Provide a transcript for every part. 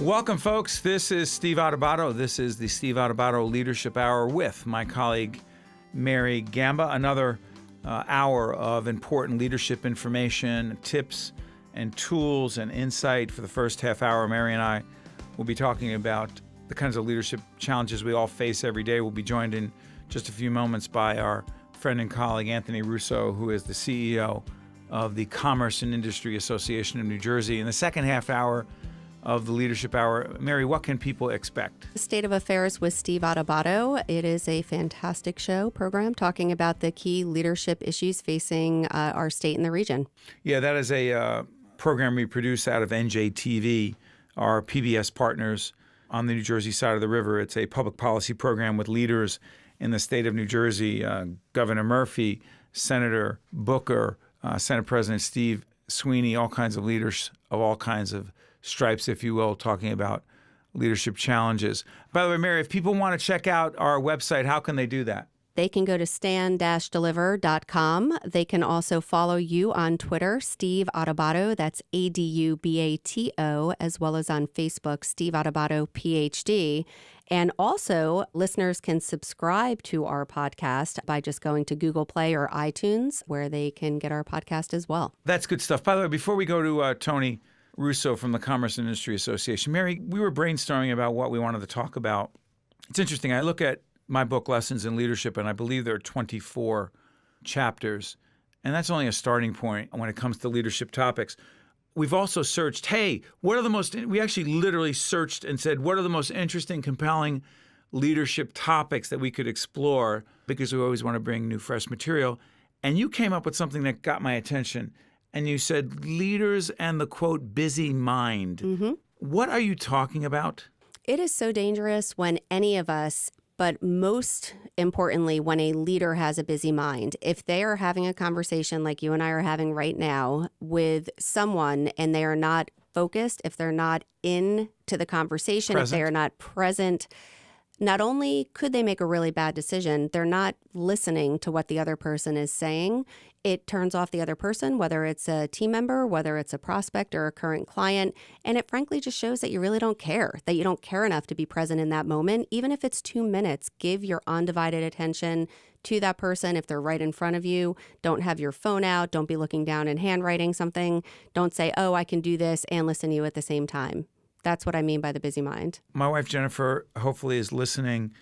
Welcome, folks. This is Steve Adubato. This is the Steve Adubato Leadership Hour with my colleague, Mary Gamba. Another hour of important leadership information, tips, and tools and insight. For the first half hour, Mary and I will be talking about the kinds of leadership challenges we all face every day. We'll be joined in just a few moments by our friend and colleague, Anthony Russo, who is the CEO of the Commerce and Industry Association of New Jersey. In the second half hour of the Leadership Hour, Mary, what can people expect? State of Affairs with Steve Adubato. It is a fantastic program talking about the key leadership issues facing our state and the region. Yeah, that is a program we produce out of NJTV, our PBS partners on the New Jersey side of the river. It's a public policy program with leaders in the state of New Jersey, Governor Murphy, Senator Booker, Senate President Steve Sweeney, all kinds of leaders of all kinds of stripes, if you will, talking about leadership challenges. By the way, Mary, if people want to check out our website, how can they do that? They can go to stand-deliver.com. They can also follow you on Twitter, Steve Adubato, that's Adubato, as well as on Facebook, Steve Adubato, PhD. And also, listeners can subscribe to our podcast by just going to Google Play or iTunes, where they can get our podcast as well. That's good stuff. By the way, before we go to Tony Russo from the Commerce and Industry Association, Mary, we were brainstorming about what we wanted to talk about. It's interesting. I look at my book, Lessons in Leadership, and I believe there are 24 chapters. And that's only a starting point when it comes to leadership topics. We've also searched, we actually literally searched and said, what are the most interesting, compelling leadership topics that we could explore, because we always want to bring new, fresh material. And you came up with something that got my attention. And you said leaders and the, quote, busy mind. Mm-hmm. What are you talking about? It is so dangerous when any of us, but most importantly, when a leader has a busy mind. If they are having a conversation like you and I are having right now with someone and they are not focused, if they're not into the conversation, if they are not present, not only could they make a really bad decision, they're not listening to what the other person is saying. It turns off the other person, whether it's a team member, whether it's a prospect or a current client. And it frankly just shows that you really don't care, that you don't care enough to be present in that moment. Even if it's 2 minutes, give your undivided attention to that person. If they're right in front of you, don't have your phone out. Don't be looking down and handwriting something. Don't say, oh, I can do this and listen to you at the same time. That's what I mean by the busy mind. My wife, Jennifer, hopefully is listening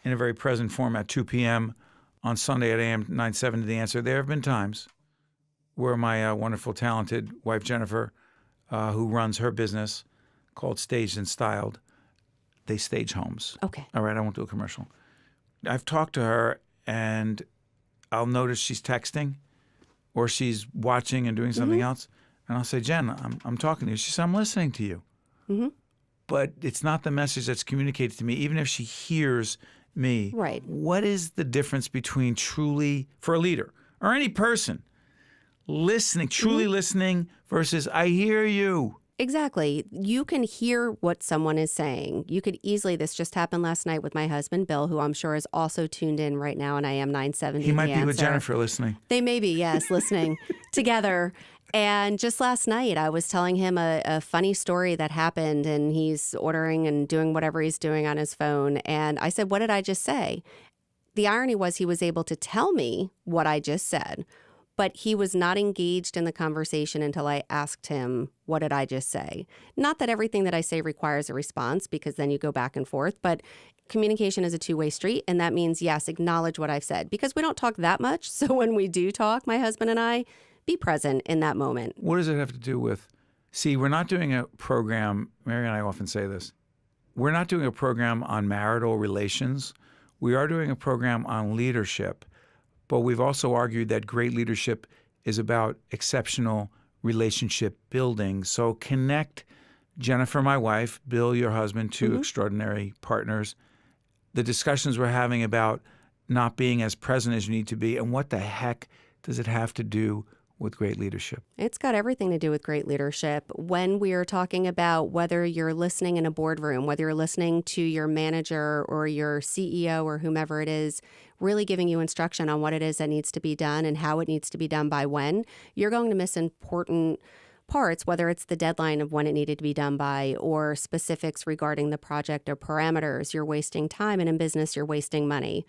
in a very present form at 2 p.m. on Sunday at AM 970 The Answer. There have been times where my wonderful, talented wife, Jennifer, who runs her business called Staged and Styled, they stage homes. Okay. All right, I won't do a commercial. I've talked to her, and I'll notice she's texting or she's watching and doing something else. And I'll say, Jen, I'm talking to you. She said, I'm listening to you. Mm-hmm. But it's not the message that's communicated to me, even if she hears me. Right. What is the difference between truly, for a leader or any person, listening, truly listening versus I hear you? Exactly. You can hear what someone is saying. You could easily, this just happened last night with my husband, Bill, who I'm sure is also tuned in right now on AM 970. He might be with Jennifer listening. They may be, yes, listening together. And just last night, I was telling him a funny story that happened, and he's ordering and doing whatever he's doing on his phone. And I said, what did I just say? The irony was he was able to tell me what I just said, but he was not engaged in the conversation until I asked him, what did I just say? Not that everything that I say requires a response, because then you go back and forth, but communication is a two-way street, and that means, yes, acknowledge what I've said, because we don't talk that much. So when we do talk, my husband and I, be present in that moment. What does it have to do with, we're not doing a program, Mary and I often say this, we're not doing a program on marital relations. We are doing a program on leadership, but we've also argued that great leadership is about exceptional relationship building. So connect Jennifer, my wife, Bill, your husband, two extraordinary partners. The discussions we're having about not being as present as you need to be, and what the heck does it have to do with great leadership? It's got everything to do with great leadership. When we are talking about whether you're listening in a boardroom, whether you're listening to your manager or your CEO or whomever it is, really giving you instruction on what it is that needs to be done and how it needs to be done by when, you're going to miss important parts, whether it's the deadline of when it needed to be done by or specifics regarding the project or parameters, you're wasting time. And in business, you're wasting money.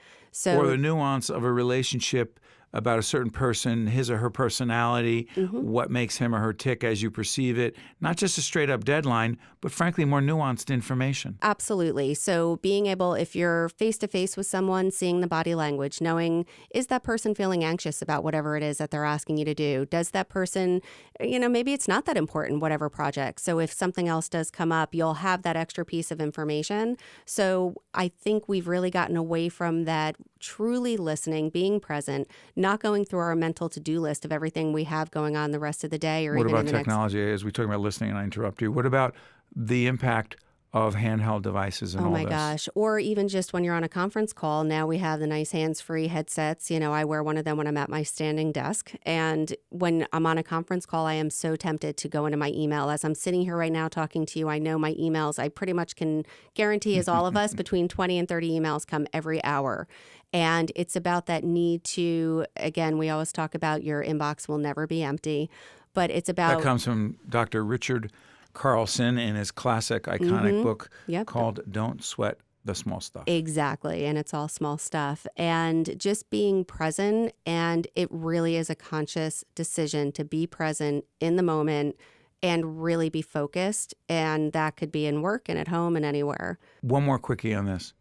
Or the nuance of a relationship about a certain person, his or her personality, what makes him or her tick as you perceive it. Not just a straight up deadline, but frankly, more nuanced information. Absolutely. So being able, if you're face to face with someone, seeing the body language, knowing, is that person feeling anxious about whatever it is that they're asking you to do? Does that person, maybe it's not that important, whatever project. So if something else does come up, you'll have that extra piece of information. So I think we've really gotten away from that, truly listening, being present, not going through our mental to-do list of everything we have going on the rest of the day or what even about in the technology? As we talk about listening, and I interrupt you, what about the impact of handheld devices and all this? Oh my gosh. Or even just when you're on a conference call, now we have the nice hands-free headsets. I wear one of them when I'm at my standing desk. And when I'm on a conference call, I am so tempted to go into my email. As I'm sitting here right now talking to you, I know my emails, I pretty much can guarantee, as all of us, between 20 and 30 emails come every hour. And it's about that need to, again, we always talk about your inbox will never be empty, but it's about... That comes from Dr. Richard Carlson in his classic, iconic book called Don't Sweat the Small Stuff. Exactly. And it's all small stuff. And just being present, and it really is a conscious decision to be present in the moment and really be focused. And that could be in work and at home and anywhere. One more quickie on this.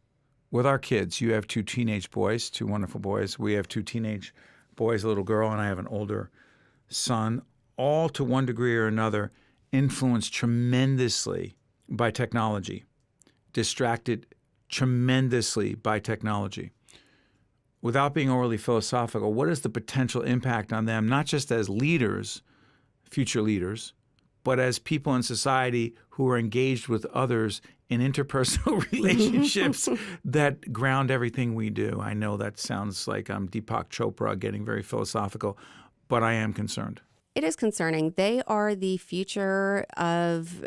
With our kids, you have two teenage boys, two wonderful boys. We have two teenage boys, a little girl, and I have an older son, all to one degree or another influenced tremendously by technology, distracted tremendously by technology. Without being overly philosophical, what is the potential impact on them, not just as leaders, future leaders, but as people in society who are engaged with others in interpersonal relationships that ground everything we do? I know that sounds like I'm Deepak Chopra getting very philosophical, but I am concerned. It is concerning. They are the future of,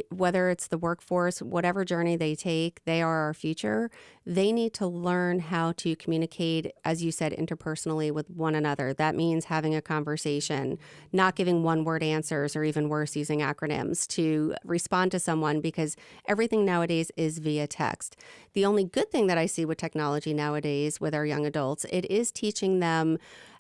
whether it's the workforce, whatever journey they take, they are our future. They need to learn how to communicate, as you said, interpersonally with one another. That means having a conversation, not giving one-word answers, or even worse, using acronyms to respond to someone, because everything nowadays is via text. The only good thing that I see with technology nowadays with our young adults, it is teaching them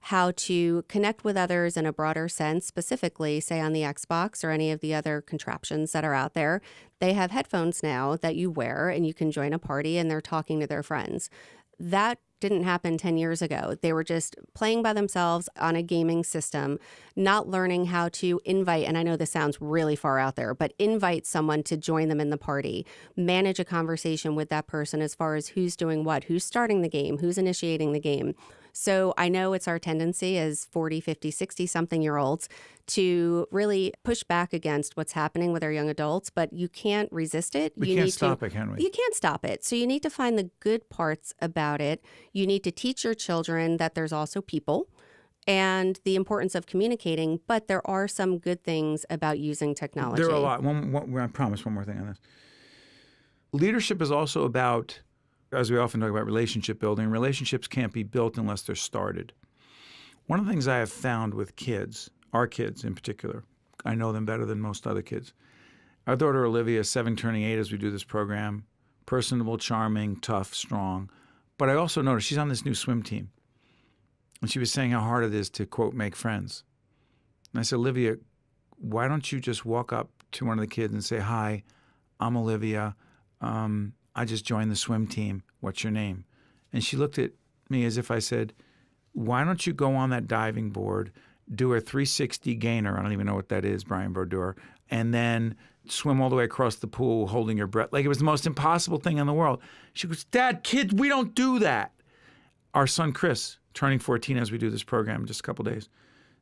how to connect with others in a broader sense, specifically, say, on the Xbox or any of the other contraptions that are out there. They have headphones now that you wear and you can join a party and they're talking to their friends. That didn't happen 10 years ago. They were just playing by themselves on a gaming system, not learning how to invite, and I know this sounds really far out there, but invite someone to join them in the party, manage a conversation with that person as far as who's doing what, who's starting the game, who's initiating the game. So I know it's our tendency as 40, 50, 60-something-year-olds to really push back against what's happening with our young adults, but you can't resist it. We can't stop it, can we? You can't stop it. So you need to find the good parts about it. You need to teach your children that there's also people and the importance of communicating, but there are some good things about using technology. There are a lot. I promise one more thing on this. Leadership is also about, as we often talk about, relationship building. Relationships can't be built unless they're started. One of the things I have found with kids, our kids in particular, I know them better than most other kids. Our daughter Olivia is 7 turning 8 as we do this program, personable, charming, tough, strong. But I also noticed she's on this new swim team. And she was saying how hard it is to, quote, make friends. And I said, Olivia, why don't you just walk up to one of the kids and say, hi, I'm Olivia. I just joined the swim team. What's your name? And she looked at me as if I said, why don't you go on that diving board, do a 360 gainer, I don't even know what that is, Brian Brodeur, and then swim all the way across the pool holding your breath. Like it was the most impossible thing in the world. She goes, Dad, kids, we don't do that. Our son Chris, turning 14 as we do this program in just a couple of days,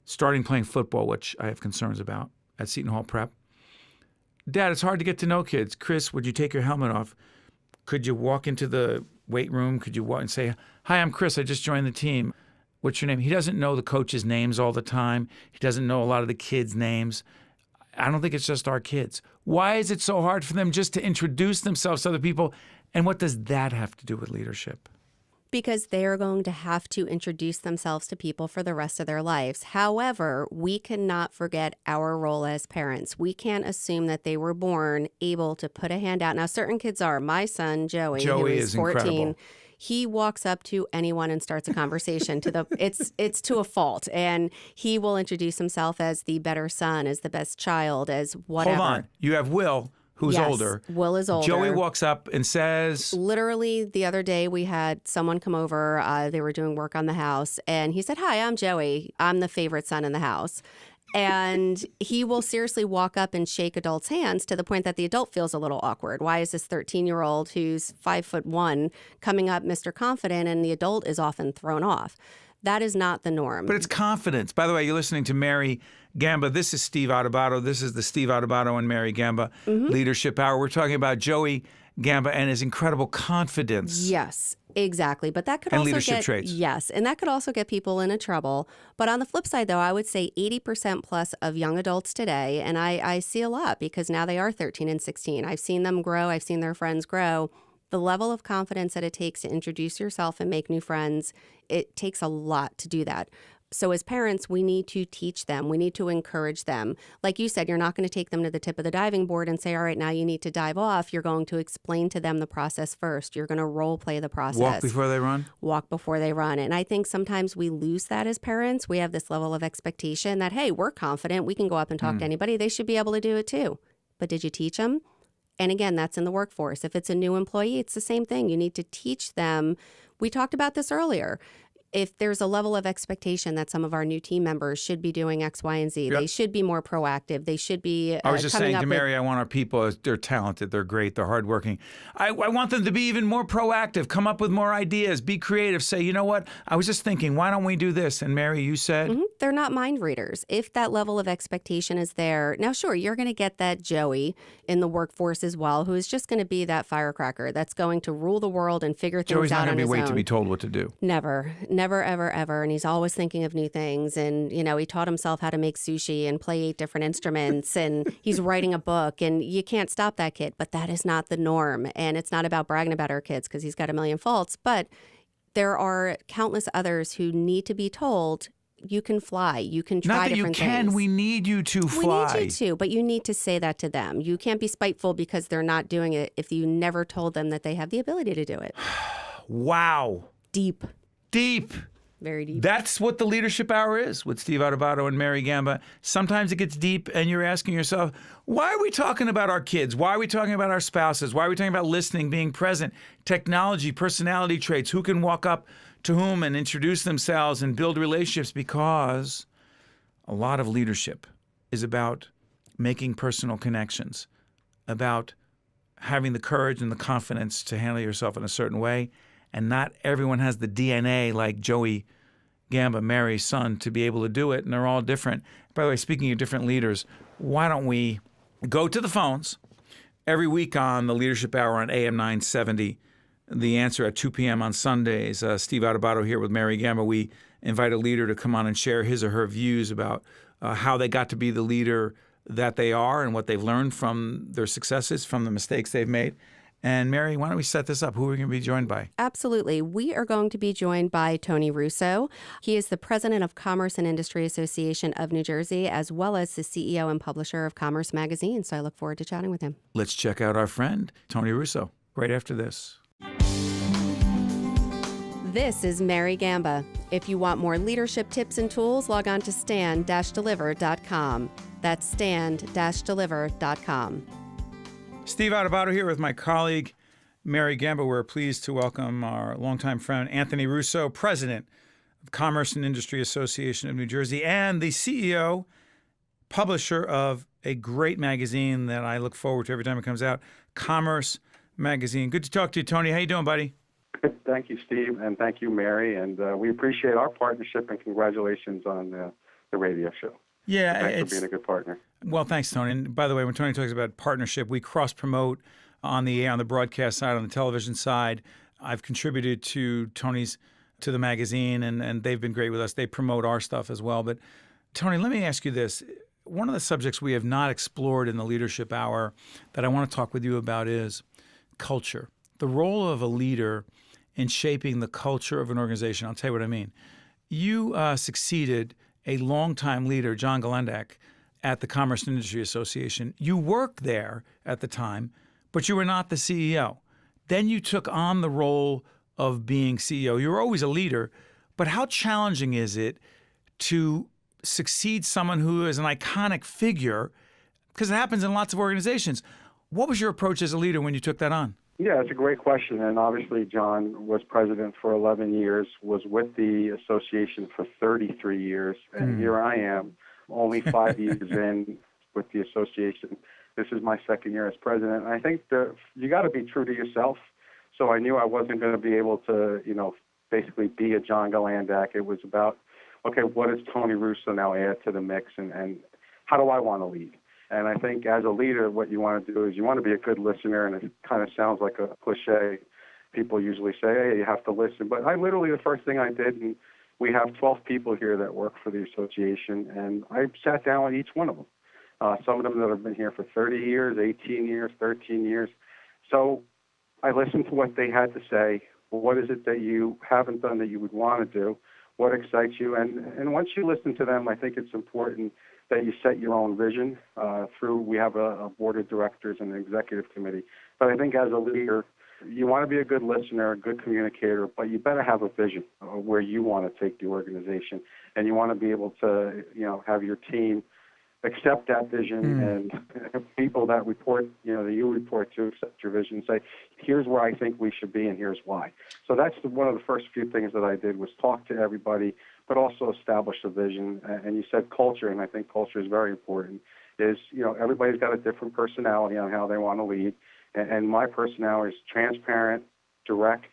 starting playing football, which I have concerns about at Seton Hall Prep. Dad, it's hard to get to know kids. Chris, would you take your helmet off? Could you walk into the weight room? Could you walk and say, hi, I'm Chris. I just joined the team. What's your name? He doesn't know the coaches' names all the time. He doesn't know a lot of the kids' names. I don't think it's just our kids. Why is it so hard for them just to introduce themselves to other people? And what does that have to do with leadership? Because they are going to have to introduce themselves to people for the rest of their lives. However, we cannot forget our role as parents. We can't assume that they were born able to put a hand out. Now, certain kids are. My son, Joey who is 14, incredible. he walks up to anyone and starts a conversation. It's to a fault. And he will introduce himself as the better son, as the best child, as whatever. Hold on. You have Will, who's Yes, older. Will is older. Joey walks up and says, Literally the other day we had someone come over. They were doing work on the house. And he said, "Hi, I'm Joey. I'm the favorite son in the house." And he will seriously walk up and shake adults' hands to the point that the adult feels a little awkward. Why is this 13-year-old who's 5'1" coming up Mr. Confident, and the adult is often thrown off? That is not the norm. but it's confidence. By the way, you're listening to Mary Gamba. This is Steve Adubato. This is the Steve Adubato and Mary Gamba Leadership Hour. We're talking about Joey Gamba and his incredible confidence. Yes, exactly. But that could And also leadership get traits. Yes, and that could also get people into trouble. But on the flip side, though, I would say 80% plus of young adults today, and I see a lot because now they are 13 and 16. I've seen them grow. I've seen their friends grow. The level of confidence that it takes to introduce yourself and make new friends, it takes a lot to do that. So as parents, we need to teach them. We need to encourage them. Like you said, you're not going to take them to the tip of the diving board and say, all right, now you need to dive off. You're going to explain to them the process first. You're going to role play the process. Walk before they run? Walk before they run. And I think sometimes we lose that as parents. We have this level of expectation that, hey, we're confident. We can go up and talk to anybody. They should be able to do it too. But did you teach them? And again, that's in the workforce. If it's a new employee, it's the same thing. You need to teach them. We talked about this earlier. If there's a level of expectation that some of our new team members should be doing X, Y, and Z, Yep. they should be more proactive. They should be I was just coming saying up to with- Mary, I want our people, they're talented, they're great, they're hardworking. I want them to be even more proactive, come up with more ideas, be creative, say, you know what, I was just thinking, why don't we do this? And Mary, you said? They're not mind readers. If that level of expectation is there, now sure, you're going to get that Joey in the workforce as well, who is just going to be that firecracker that's going to rule the world and figure things Joey's not out going on to be his wait own. to be told what to do. Never, ever, ever. And he's always thinking of new things. And, you know, he taught himself how to make sushi and play 8 different instruments. And he's writing a book. And you can't stop that kid. But that is not the norm. And it's not about bragging about our kids because he's got a million faults. But there are countless others who need to be told, you can fly. You can try Not that you different can, things. we need you to fly. We need you to, but you need to say that to them. You can't be spiteful because they're not doing it if you never told them that they have the ability to do it. Wow. Deep, Deep. very deep. That's what the Leadership Hour is with Steve Adubato and Mary Gamba. Sometimes it gets deep and you're asking yourself, why are we talking about our kids? Why are we talking about our spouses? Why are we talking about listening, being present, technology, personality traits, who can walk up to whom and introduce themselves and build relationships? Because a lot of leadership is about making personal connections, about having the courage and the confidence to handle yourself in a certain way. And not everyone has the DNA like Joey Gamba, Mary's son, to be able to do it. And they're all different. By the way, speaking of different leaders, why don't we go to the phones every week on the Leadership Hour on AM 970, The Answer at 2 p.m. on Sundays. Steve Adubato here with Mary Gamba. We invite a leader to come on and share his or her views about how they got to be the leader that they are and what they've learned from their successes, from the mistakes they've made. And Mary, why don't we set this up? Who are we going to be joined by? Absolutely. We are going to be joined by Tony Russo. He is the president of Commerce and Industry Association of New Jersey, as well as the CEO and publisher of Commerce Magazine. So I look forward to chatting with him. Let's check out our friend, Tony Russo, right after this. This is Mary Gamba. If you want more leadership tips and tools, log on to stand-deliver.com. That's stand-deliver.com. Steve Adubato here with my colleague, Mary Gamba. We're pleased to welcome our longtime friend, Anthony Russo, president of Commerce and Industry Association of New Jersey, and the CEO, publisher of a great magazine that I look forward to every time it comes out, Commerce Magazine. Good to talk to you, Tony. How you doing, buddy? Thank you, Steve, and thank you, Mary. And we appreciate our partnership, and congratulations on the radio show. Yeah, Thanks for being a good partner. Well, thanks, Tony. And by the way, when Tony talks about partnership, we cross-promote on the broadcast side, on the television side. I've contributed to the magazine, and they've been great with us. They promote our stuff as well. But, Tony, let me ask you this. One of the subjects we have not explored in the Leadership Hour that I want to talk with you about is culture. The role of a leader in shaping the culture of an organization. I'll tell you what I mean. You succeeded a longtime leader, John Galendak, at the Commerce and Industry Association. You worked there at the time, but you were not the CEO. Then you took on the role of being CEO. You were always a leader, but how challenging is it to succeed someone who is an iconic figure? Because it happens in lots of organizations. What was your approach as a leader when you took that on? Yeah, it's a great question. And obviously, John was president for 11 years, was with the association for 33 years. And here I am, only 5 years in with the association. This is my second year as president. And I think you got to be true to yourself. So I knew I wasn't going to be able to, basically be a John Galendak. It was about, okay, what does Tony Russo now add to the mix, and how do I want to lead? And I think as a leader, what you want to do is you want to be a good listener, and it kind of sounds like a cliche. People usually say, hey, you have to listen. But the first thing I did, and we have 12 people here that work for the association, and I sat down with each one of them. Some of them that have been here for 30 years, 18 years, 13 years. So I listened to what they had to say. What is it that you haven't done that you would want to do? What excites you? And once you listen to them, I think it's important that you set your own vision we have a board of directors and an executive committee. But I think as a leader, you want to be a good listener, a good communicator, but you better have a vision of where you want to take the organization. And you want to be able to, have your team accept that vision and people that report, that you report to accept your vision and say, here's where I think we should be and here's why. So that's one of the first few things that I did was talk to everybody, but also establish a vision. And you said culture, and I think culture is very important, is, everybody's got a different personality on how they want to lead. And my personality is transparent, direct.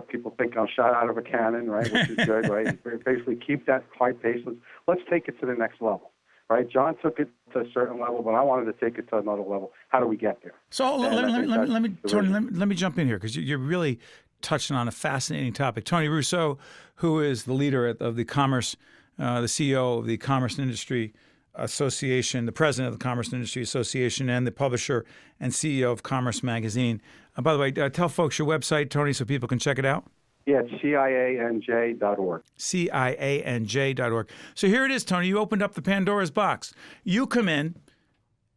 People think I'm shot out of a cannon, right, which is good, right? Basically keep that high pace. Let's take it to the next level. Right, John took it to a certain level, but I wanted to take it to another level. How do we get there? So let me jump in here because you're really touching on a fascinating topic. Tony Russo, who is the leader of the Commerce, the CEO of the Commerce and Industry Association, the president of the Commerce and Industry Association, and the publisher and CEO of Commerce Magazine. By the way, tell folks your website, Tony, so people can check it out. Yeah, it's CIANJ.org. CIANJ.org. So here it is, Tony. You opened up the Pandora's box. You come in,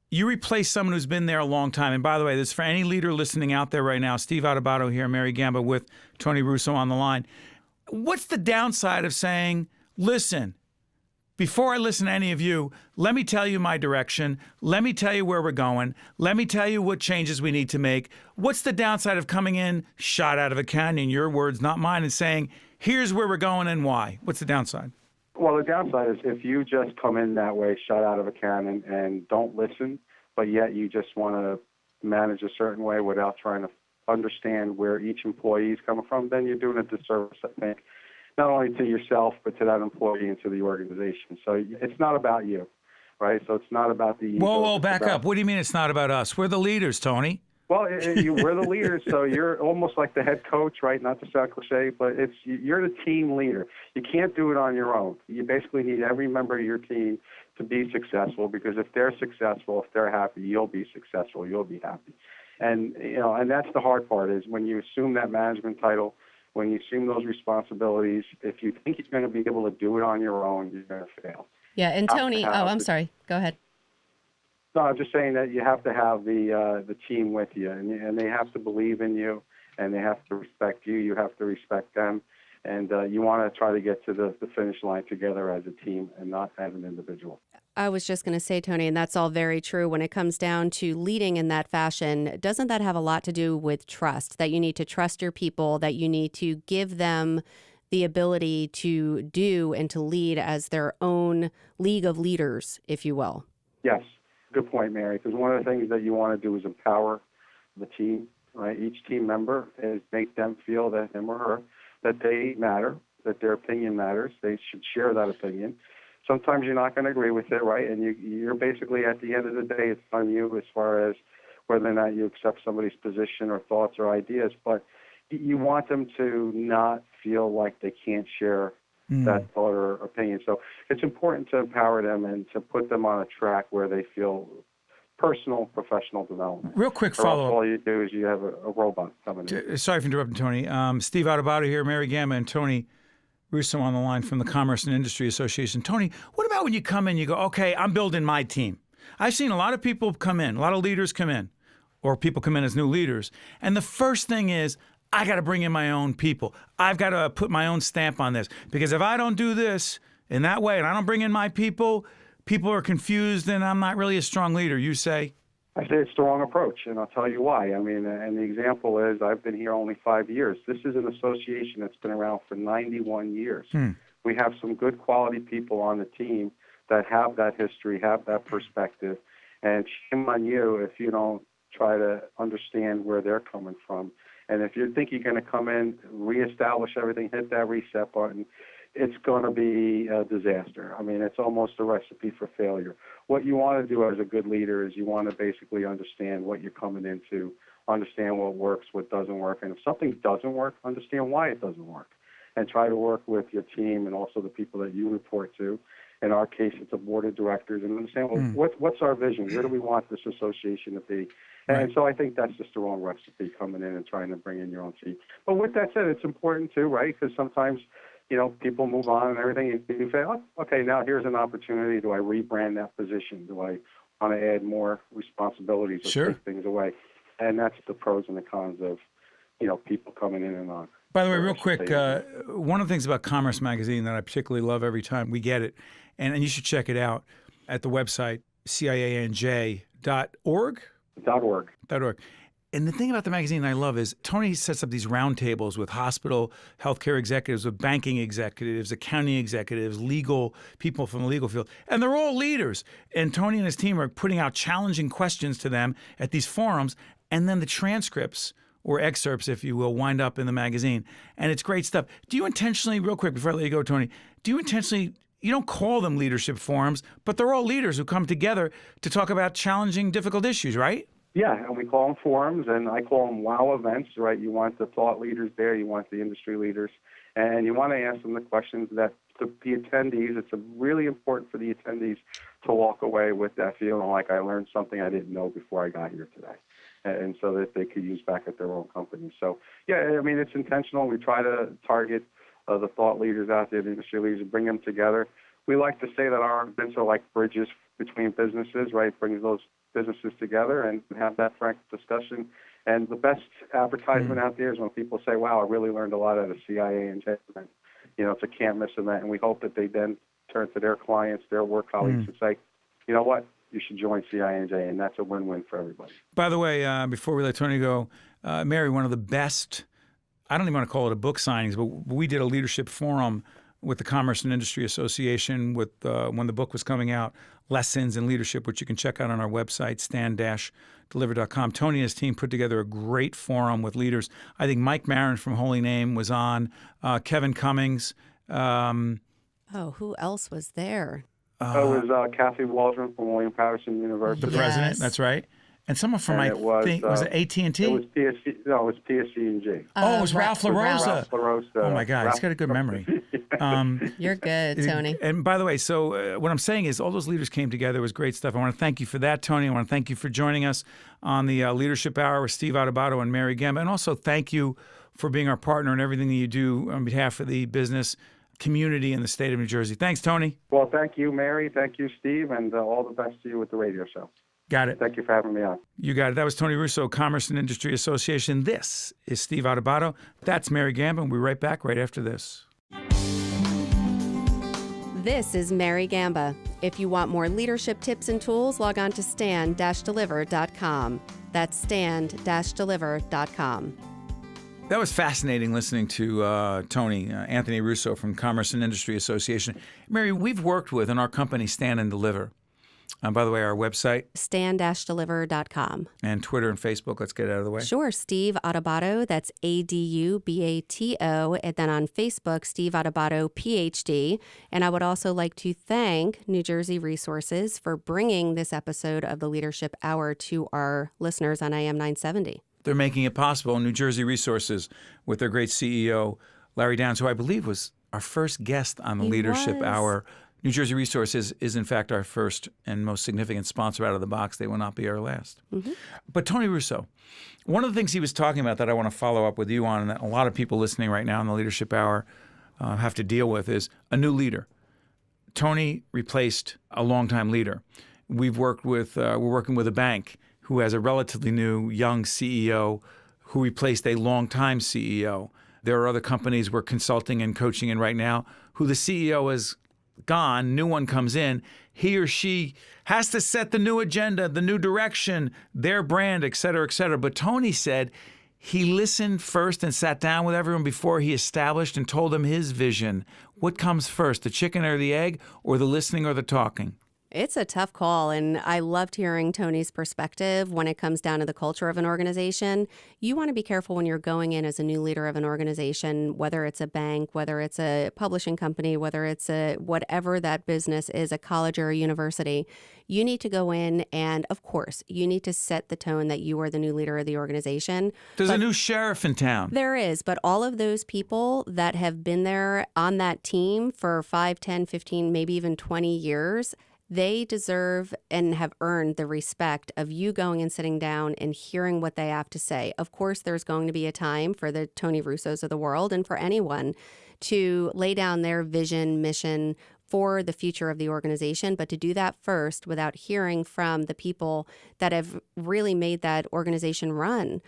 you replace someone who's been there a long time. And by the way, this is for any leader listening out there right now. Steve Adubato here, Mary Gamba with Tony Russo on the line. What's the downside of saying, listen, before I listen to any of you, let me tell you my direction. Let me tell you where we're going. Let me tell you what changes we need to make. What's the downside of coming in shot out of a canyon, your words, not mine, and saying, here's where we're going and why? What's the downside? Well, the downside is if you just come in that way, shot out of a cannon, and don't listen, but yet you just want to manage a certain way without trying to understand where each employee is coming from, then you're doing a disservice, I think, not only to yourself, but to that employee and to the organization. So it's not about you, right? So it's not about the ego. Whoa, back up. What do you mean it's not about us? We're the leaders, Tony. Well, we're the leaders, so you're almost like the head coach, right? Not to sound cliche, but you're the team leader. You can't do it on your own. You basically need every member of your team to be successful, because if they're successful, if they're happy, you'll be successful, you'll be happy. And and that's the hard part, is when you assume that management title, when you assume those responsibilities, if you think you're going to be able to do it on your own, you're going to fail. Yeah, and Tony, I'm sorry. Go ahead. No, I'm just saying that you have to have the team with you, and they have to believe in you, and they have to respect you. You have to respect them, and you want to try to get to the finish line together as a team and not as an individual. I was just going to say, Tony, and that's all very true. When it comes down to leading in that fashion, doesn't that have a lot to do with trust? That you need to trust your people, that you need to give them the ability to do and to lead as their own league of leaders, if you will. Yes, good point, Mary, because one of the things that you want to do is empower the team, right? Each team member, is make them feel that him or her, that they matter, that their opinion matters. They should share that opinion. Sometimes you're not going to agree with it, right? And you're basically, at the end of the day, it's on you as far as whether or not you accept somebody's position or thoughts or ideas. But you want them to not feel like they can't share that thought or opinion. So it's important to empower them and to put them on a track where they feel personal, professional development. Real quick Or else follow-up. all you do is you have a robot coming in. Sorry for interrupting, Tony. Steve Adubato here, Mary Gamba, and Tony Russo on the line from the Commerce and Industry Association. Tony, what about when you come in, you go, okay, I'm building my team. I've seen a lot of people come in, a lot of leaders come in, or people come in as new leaders, and the first thing is, I got to bring in my own people. I've got to put my own stamp on this, because if I don't do this in that way and I don't bring in my people, people are confused and I'm not really a strong leader. You say? I say it's the wrong approach, and I'll tell you why. I mean, and the example is I've been here only 5 years. This is an association that's been around for 91 years. We have some good quality people on the team that have that history, have that perspective, and shame on you if you don't try to understand where they're coming from. And if you think you're going to come in, reestablish everything, hit that reset button, it's going to be a disaster. I mean, it's almost a recipe for failure. What you want to do as a good leader is you want to basically understand what you're coming into, understand what works, what doesn't work. And if something doesn't work, understand why it doesn't work. And try to work with your team and also the people that you report to. In our case, it's a board of directors. And understand, well, what's our vision? Where do we want this association to be? And so I think that's just the wrong recipe, coming in and trying to bring in your own team. But with that said, it's important too, right? Because sometimes, you know, people move on and everything, and you say, oh, okay, now here's an opportunity. Do I rebrand that position? Do I want to add more responsibilities or take things away? And that's the pros and the cons of, you know, people coming in and on. By the way, real quick, one of the things about Commerce Magazine that I particularly love every time we get it, and you should check it out at the website, cianj.org? .org. And the thing about the magazine I love is Tony sets up these roundtables with hospital healthcare executives, with banking executives, accounting executives, legal people from the legal field. And they're all leaders. And Tony and his team are putting out challenging questions to them at these forums. And then the transcripts or excerpts, if you will, wind up in the magazine. And it's great stuff. Do you intentionally, real quick before I let you go, Tony, you don't call them leadership forums, but they're all leaders who come together to talk about challenging, difficult issues, right? Yeah, and we call them forums, and I call them wow events, right? You want the thought leaders there, you want the industry leaders, and you want to ask them the questions that the attendees, it's really important for the attendees to walk away with that feeling like I learned something I didn't know before I got here today, and so that they could use back at their own company. So, yeah, I mean, it's intentional. We try to target the thought leaders out there, the industry leaders, and bring them together. We like to say that our events are like bridges between businesses, right? Brings those businesses together and have that frank discussion. And the best advertisement out there is when people say, wow, I really learned a lot at a CIA and J event. You know, it's a can't miss event. And we hope that they then turn to their clients, their work colleagues and say, you know what, you should join CIA&J, and that's a win-win for everybody. By the way, before we let Tony go, Mary, one of the best, I don't even want to call it a book signings, but we did a leadership forum with the Commerce and Industry Association with when the book was coming out, Lessons in Leadership, which you can check out on our website, stand-deliver.com. Tony and his team put together a great forum with leaders. I think Mike Marin from Holy Name was on, Kevin Cummings. Who else was there? It was Kathy Waldron from William Patterson University. The president, that's right. And someone from, was it AT&T? It was PSC. No, it was PSC&G. It was Ralph LaRosa. Ralph LaRosa. Oh, my God. He's got a good memory. You're good, Tony. And by the way, so what I'm saying is all those leaders came together. It was great stuff. I want to thank you for that, Tony. I want to thank you for joining us on the Leadership Hour with Steve Adubato and Mary Gamba. And also thank you for being our partner in everything that you do on behalf of the business community in the state of New Jersey. Thanks, Tony. Well, thank you, Mary. Thank you, Steve. And all the best to you with the radio show. Got it. Thank you for having me on. You got it. That was Tony Russo, Commerce and Industry Association. This is Steve Adubato. That's Mary Gamba. We'll be right back right after this. This is Mary Gamba. If you want more leadership tips and tools, log on to stand-deliver.com. That's stand-deliver.com. That was fascinating listening to Tony, Anthony Russo from Commerce and Industry Association. Mary, we've worked with in our company Stand and Deliver. By the way, our website, stand-deliver.com. And Twitter and Facebook. Let's get it out of the way. Sure. Steve Adubato, that's Adubato. And then on Facebook, Steve Adubato, PhD. And I would also like to thank New Jersey Resources for bringing this episode of the Leadership Hour to our listeners on AM 970. They're making it possible. New Jersey Resources with their great CEO, Larry Downs, who I believe was our first guest on the Leadership Hour New Jersey Resources is in fact our first and most significant sponsor out of the box. They will not be our last. But Tony Russo, one of the things he was talking about that I want to follow up with you on, and that a lot of people listening right now in the Leadership Hour have to deal with, is a new leader. Tony replaced a longtime leader. We're working with a bank who has a relatively new young CEO who replaced a longtime CEO. There are other companies we're consulting and coaching in right now who the CEO is gone, new one comes in, he or she has to set the new agenda, the new direction, their brand, et cetera, et cetera. But Tony said he listened first and sat down with everyone before he established and told them his vision. What comes first, the chicken or the egg, or the listening or the talking? It's a tough call, and I loved hearing Tony's perspective when it comes down to the culture of an organization. You want to be careful when you're going in as a new leader of an organization, whether it's a bank, whether it's a publishing company, whether it's whatever that business is, a college or a university. You need to go in and, of course, you need to set the tone that you are the new leader of the organization. There's a new sheriff in town. There is, but all of those people that have been there on that team for 5, 10, 15, maybe even 20 years, they deserve and have earned the respect of you going and sitting down and hearing what they have to say. Of course, there's going to be a time for the Tony Russos of the world and for anyone to lay down their vision, mission for the future of the organization. But to do that first without hearing from the people that have really made that organization run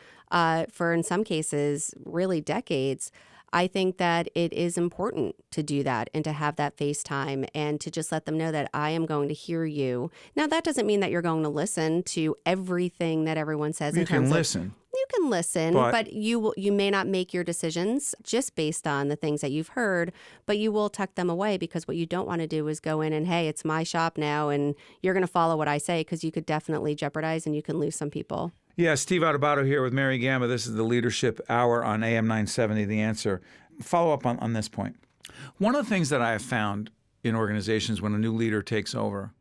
for, in some cases, really decades, I think that it is important to do that and to have that FaceTime and to just let them know that I am going to hear you. Now, that doesn't mean that you're going to listen to everything that everyone says. You can listen. You can listen, but you may not make your decisions just based on the things that you've heard, but you will tuck them away, because what you don't want to do is go in and, hey, it's my shop now and you're going to follow what I say, because you could definitely jeopardize and you can lose some people. Yeah, Steve Adubato here with Mary Gamma. This is the Leadership Hour on AM 970, The Answer. Follow up on this point. One of the things that I have found in organizations when a new leader takes over,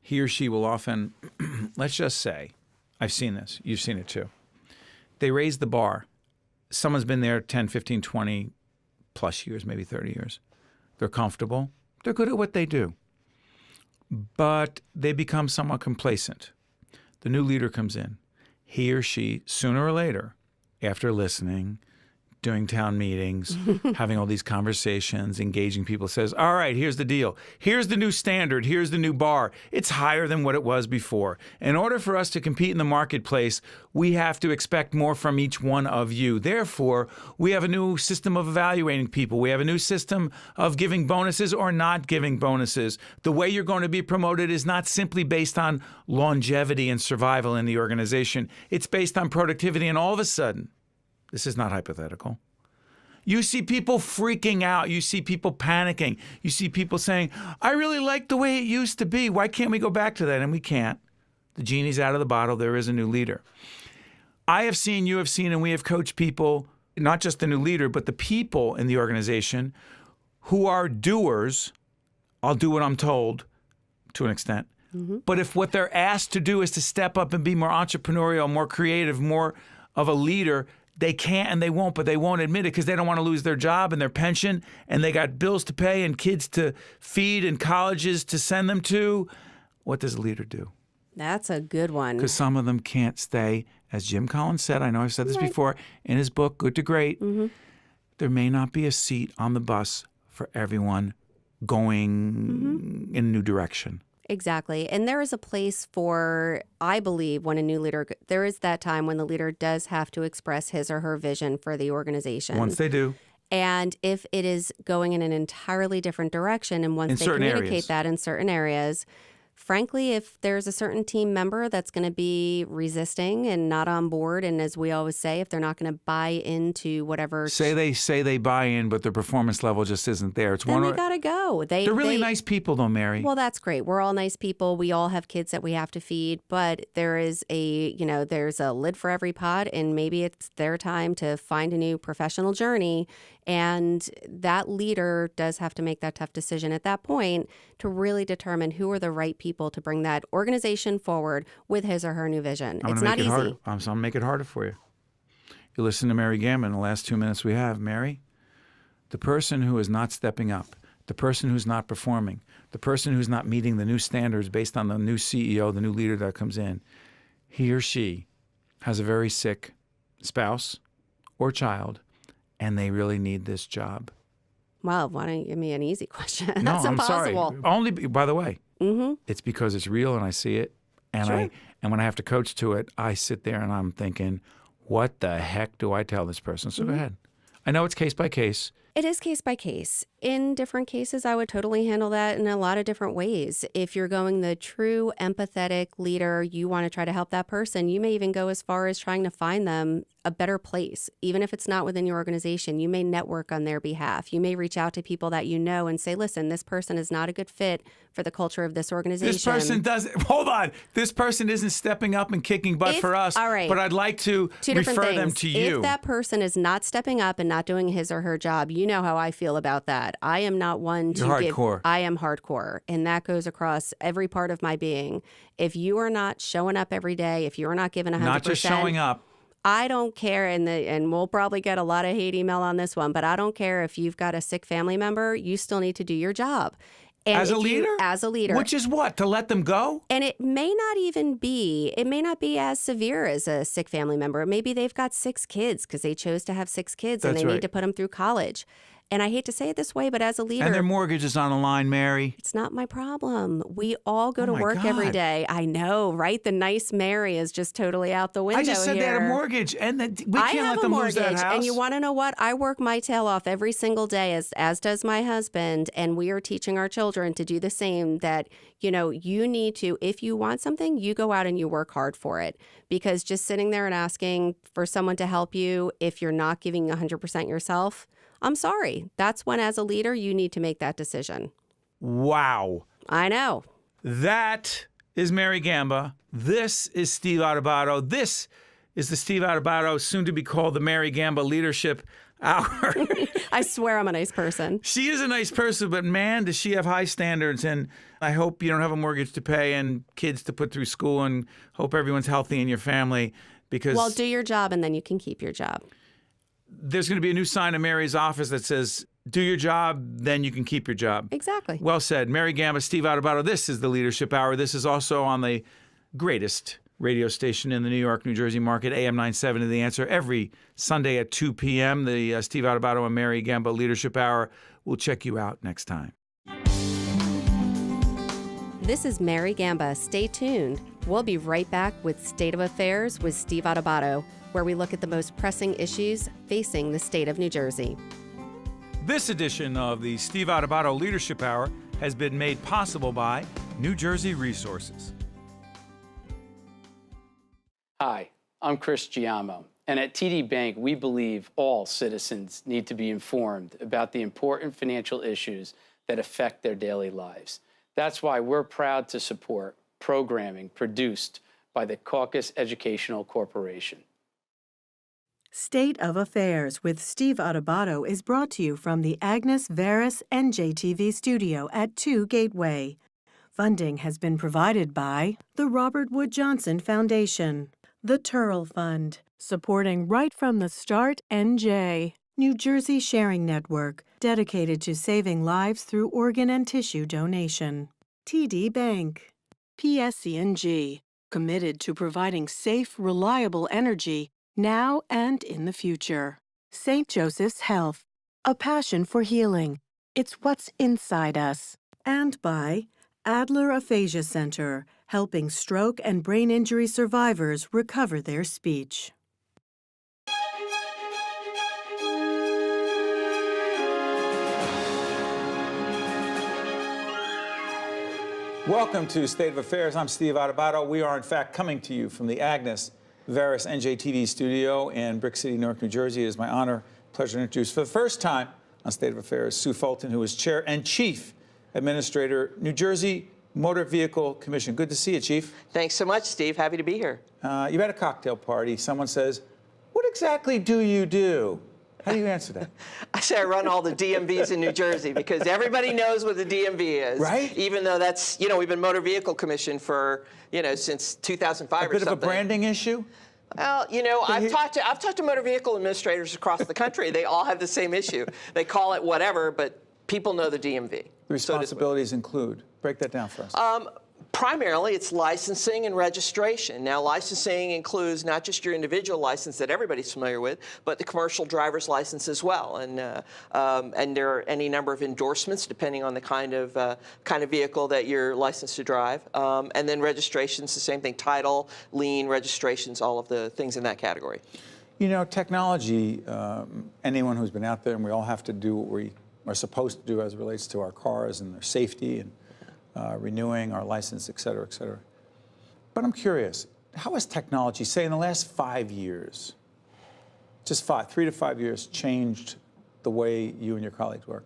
he or she will often, let's just say, I've seen this, you've seen it too. They raise the bar. Someone's been there 10, 15, 20 plus years, maybe 30 years. They're comfortable. They're good at what they do. But they become somewhat complacent. The new leader comes in. He or she, sooner or later, after listening, doing town meetings, having all these conversations, engaging people, says, all right, here's the deal. Here's the new standard. Here's the new bar. It's higher than what it was before. In order for us to compete in the marketplace, we have to expect more from each one of you. Therefore, we have a new system of evaluating people. We have a new system of giving bonuses or not giving bonuses. The way you're going to be promoted is not simply based on longevity and survival in the organization. It's based on productivity, and all of a sudden, this is not hypothetical, you see people freaking out. You see people panicking. You see people saying, I really like the way it used to be. Why can't we go back to that? And we can't. The genie's out of the bottle. There is a new leader. I have seen, you have seen, and we have coached people, not just the new leader, but the people in the organization who are doers. I'll do what I'm told to an extent. But if what they're asked to do is to step up and be more entrepreneurial, more creative, more of a leader, they can't and they won't, but they won't admit it because they don't want to lose their job and their pension, and they got bills to pay and kids to feed and colleges to send them to. What does a leader do? That's a good one. Because some of them can't stay. As Jim Collins said, I know I've said this before, in his book, Good to Great, there may not be a seat on the bus for everyone going in a new direction. Exactly. And there is a place for, I believe, when a new leader, there is that time when the leader does have to express his or her vision for the organization. Once they do. And if it is going in an entirely different direction, and once they communicate that in certain areas, frankly, if there's a certain team member that's going to be resisting and not on board, and as we always say, if they're not going to buy into whatever... Say they buy in, but their performance level just isn't there. Then they got to go. They're really nice people, though, Mary. Well, that's great. We're all nice people. We all have kids that we have to feed, but there is there's a lid for every pot, and maybe it's their time to find a new professional journey. And that leader does have to make that tough decision at that point to really determine who are the right people to bring that organization forward with his or her new vision. It's not easy. I'm going to make it harder for you. You listen to Mary Gamma in the last 2 minutes we have. Mary, the person who is not stepping up, the person who's not performing, the person who's not meeting the new standards based on the new CEO, the new leader that comes in, he or she has a very sick spouse or child, and they really need this job. Well, why don't you give me an easy question? No, That's I'm impossible. sorry. Only, by the way, it's because it's real and I see it. And Sure. and when I have to coach to it, I sit there and I'm thinking, what the heck do I tell this person? So go ahead. I know it's case by case. It is case by case. In different cases, I would totally handle that in a lot of different ways. If you're going the true empathetic leader, you want to try to help that person, you may even go as far as trying to find them a better place. Even if it's not within your organization, you may network on their behalf. You may reach out to people that you know and say, listen, this person is not a good fit for the culture of this organization. This person doesn't, hold on. This person isn't stepping up and kicking butt for us. All right. But I'd like to refer them to you. If that person is not stepping up and not doing his or her job, you know how I feel about that. I am not one to You're hardcore. I am hardcore. And that goes across every part of my being. If you are not showing up every day, if you are not giving 100%. Not just showing up. I don't care, and we'll probably get a lot of hate email on this one, but I don't care if you've got a sick family member, you still need to do your job. And As a leader? As a leader. Which is what? To let them go? And it may not be as severe as a sick family member. Maybe they've got 6 kids because they chose to have 6 kids and That's they right. need to put them through college. And I hate to say it this way, but as a leader, And their mortgage is on the line, Mary. it's not my problem. We all go Oh to my work every God. day. I know, right? The nice Mary is just totally out the window I just said here. they had a mortgage, and that we I can't have let them a lose mortgage, that house. and you want to know what? I work my tail off every single day, as does my husband, and we are teaching our children to do the same. That you need to, if you want something, you go out and you work hard for it. Because just sitting there and asking for someone to help you, if you're not giving 100% yourself, I'm sorry. That's when, as a leader, you need to make that decision. Wow. I know. That is Mary Gamba. This is Steve Adubato. This is the Steve Adubato, soon to be called the Mary Gamba Leadership Hour. I swear I'm a nice person. She is a nice person, but man, does she have high standards. And I hope you don't have a mortgage to pay and kids to put through school, and hope everyone's healthy in your family. Because Well, do your job and then you can keep your job. there's going to be a new sign in Mary's office that says, do your job, then you can keep your job. Exactly. Well said. Mary Gamba, Steve Adubato. This is the Leadership Hour. This is also on the greatest radio station in the New York, New Jersey market, AM 970 The Answer, every Sunday at 2 p.m. The Steve Adubato and Mary Gamba Leadership Hour. We'll check you out next time. This is Mary Gamba. Stay tuned. We'll be right back with State of Affairs with Steve Adubato, where we look at the most pressing issues facing the state of New Jersey. This edition of the Steve Adubato Leadership Hour has been made possible by New Jersey Resources. Hi, I'm Chris Giamo, and at TD Bank, we believe all citizens need to be informed about the important financial issues that affect their daily lives. That's why we're proud to support programming produced by the Caucus Educational Corporation. State of Affairs with Steve Adubato is brought to you from the Agnes Veris NJTV studio at 2 Gateway. Funding has been provided by the Robert Wood Johnson Foundation, the Turl Fund, supporting Right from the Start NJ, New Jersey Sharing Network, dedicated to saving lives through organ and tissue donation, TD Bank, PSE&G, committed to providing safe, reliable energy now and in the future. St. Joseph's Health, a passion for healing. It's what's inside us. And by Adler Aphasia Center, helping stroke and brain injury survivors recover their speech. Welcome to State of Affairs. I'm Steve Adubato. We are, in fact, coming to you from the Agnes Veris NJTV studio in Brick City, Newark, New Jersey. It is my honor, pleasure to introduce for the first time on State of Affairs, Sue Fulton, who is Chair and Chief Administrator, New Jersey Motor Vehicle Commission. Good to see you, Chief. Thanks so much, Steve. Happy to be here. You had a cocktail party. Someone says, what exactly do you do? How do you answer that? I say I run all the DMVs in New Jersey because everybody knows what the DMV is. Right. Even though that's, we've been Motor Vehicle Commission for, since 2005 or something. A bit of a branding issue? Well, I've talked to motor vehicle administrators across the country. They all have the same issue. They call it whatever, but People know the DMV. The responsibilities include, break that down for us. Primarily, it's licensing and registration. Now, licensing includes not just your individual license that everybody's familiar with, but the commercial driver's license as well. And there are any number of endorsements depending on the kind of vehicle that you're licensed to drive. And then registrations, the same thing: title, lien, registrations, all of the things in that category. You know, technology. Anyone who's been out there, and we all have to do what we are supposed to do as it relates to our cars and their safety and renewing our license, et cetera, et cetera. But I'm curious, how has technology, say in the last 5 years, just 3 to 5 years, changed the way you and your colleagues work?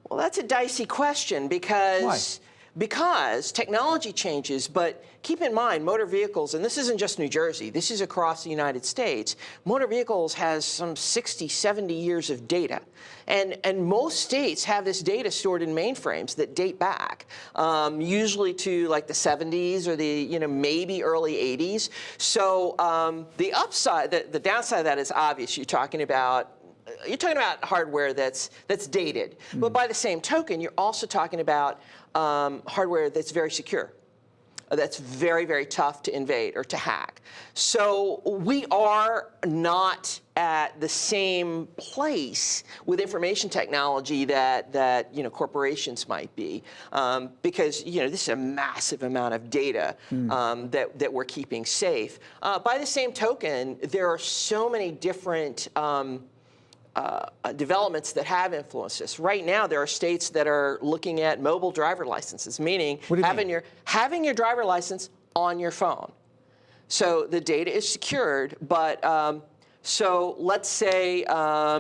Well, that's a dicey question because Why? Because technology changes, but keep in mind, motor vehicles, and this isn't just New Jersey, this is across the United States, motor vehicles has some 60, 70 years of data. And most states have this data stored in mainframes that date back, usually to like the 70s or the maybe early 80s. So the upside, the downside of that is obvious. You're talking about hardware that's dated. But by the same token, you're also talking about hardware that's very secure, that's very, very tough to invade or to hack. So we are not at the same place with information technology that corporations might be, because this is a massive amount of data that we're keeping safe. By the same token, there are so many different developments that have influenced this. Right now, there are states that are looking at mobile driver licenses, meaning having your driver license on your phone. So the data is secured, but so let's say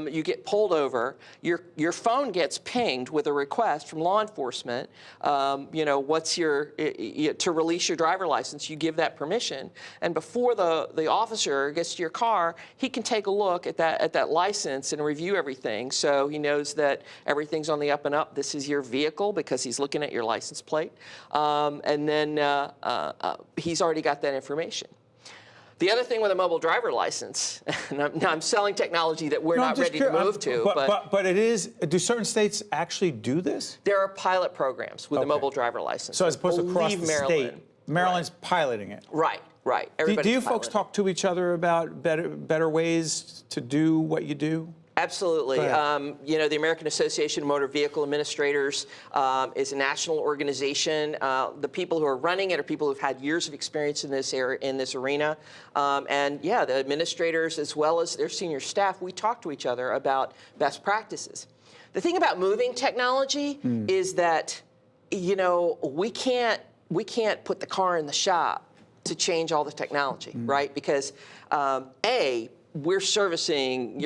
you get pulled over, your phone gets pinged with a request from law enforcement. What's to release your driver license? You give that permission, and before the officer gets to your car, he can take a look at that license and review everything, so he knows that everything's on the up and up. This is your vehicle because he's looking at your license plate, and then he's already got that information. The other thing with a mobile driver license, and I'm selling technology that we're not ready to move to. But it is, do certain states actually do this? There are pilot programs with a mobile driver license. So as opposed to across the state, Maryland's piloting it. Right. Do you folks talk to each other about better ways to do what you do? Absolutely. The American Association of Motor Vehicle Administrators is a national organization. The people who are running it are people who've had years of experience in this arena. The administrators, as well as their senior staff, we talk to each other about best practices. The thing about moving technology is that, we can't put the car in the shop to change all the technology, right? Because we're serving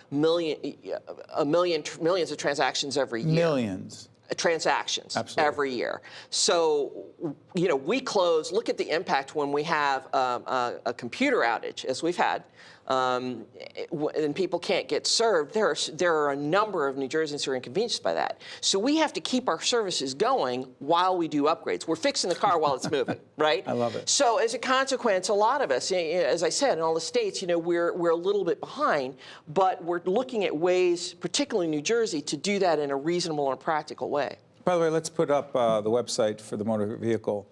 millions of transactions every year. Millions. Transactions Absolutely. Every year. So, we close, look at the impact when we have a computer outage, as we've had, and people can't get served. There are a number of New Jerseyans who are inconvenienced by that. So we have to keep our services going while we do upgrades. We're fixing the car while it's moving, right? I love it. So as a consequence, a lot of us, as I said, in all the states, we're a little bit behind, but we're looking at ways, particularly New Jersey, to do that in a reasonable and practical way. By the way, let's put up the website for the Motor Vehicle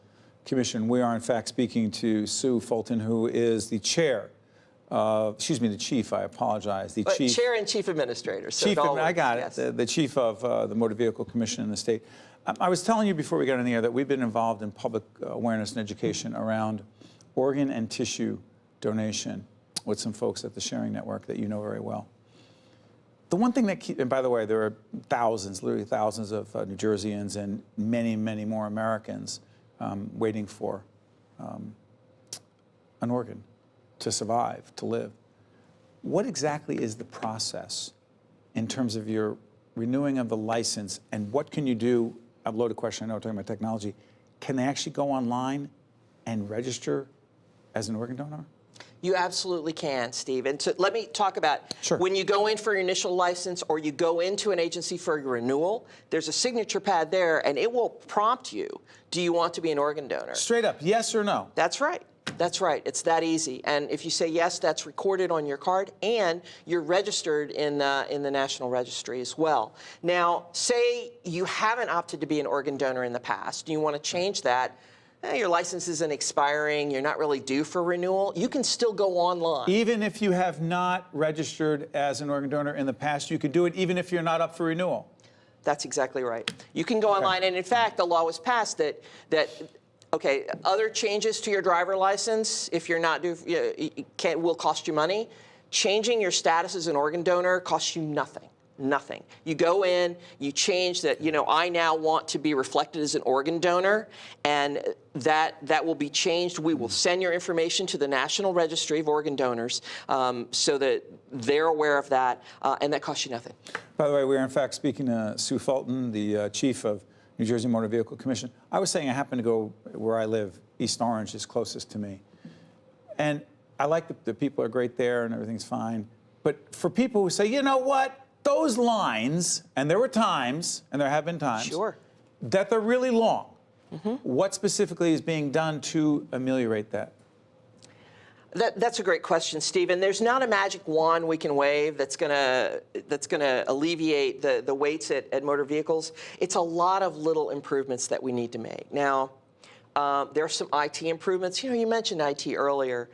Commission. We are, in fact, speaking to Sue Fulton, who is the chair. The chief, I apologize. The chief. Chair and chief administrator. So I got it. Yes. The chief of the Motor Vehicle Commission in the state. I was telling you before we got in the air that we've been involved in public awareness and education around organ and tissue donation with some folks at the Sharing Network that you know very well. The one thing that and by the way, there are thousands, literally thousands of New Jerseyans and many, many more Americans waiting for an organ to survive, to live. What exactly is the process in terms of your renewing of the license, and what can you do? A loaded question, I know we're talking about technology. Can they actually go online and register as an organ donor? You absolutely can, Steve. And so let me talk about when you go in for your initial license or you go into an agency for your renewal, there's a signature pad there, and it will prompt you, do you want to be an organ donor? Straight up, yes or no? That's right. That's right. It's that easy. And if you say yes, that's recorded on your card, and you're registered in the National Registry as well. Now, say you haven't opted to be an organ donor in the past, and you want to change that. Your license isn't expiring, you're not really due for renewal, you can still go online. Even if you have not registered as an organ donor in the past, you could do it even if you're not up for renewal. That's exactly right. You can go online, and in fact, the law was passed that okay, other changes to your driver license, if you're not due, will cost you money. Changing your status as an organ donor costs you nothing. Nothing. You go in, you change that, I now want to be reflected as an organ donor, and that will be changed. We will send your information to the National Registry of Organ Donors so that they're aware of that, and that costs you nothing. By the way, we are in fact speaking to Sue Fulton, the chief of New Jersey Motor Vehicle Commission. I was saying I happen to go where I live. East Orange is closest to me. And I like the people are great there and everything's fine. But for people who say, you know what? Those lines, and there were times, and there have been times, sure, that they're really long. What specifically is being done to ameliorate that? That's a great question, Steve. And there's not a magic wand we can wave that's gonna alleviate the waits at motor vehicles. It's a lot of little improvements that we need to make. Now, there are some IT improvements. You mentioned IT earlier.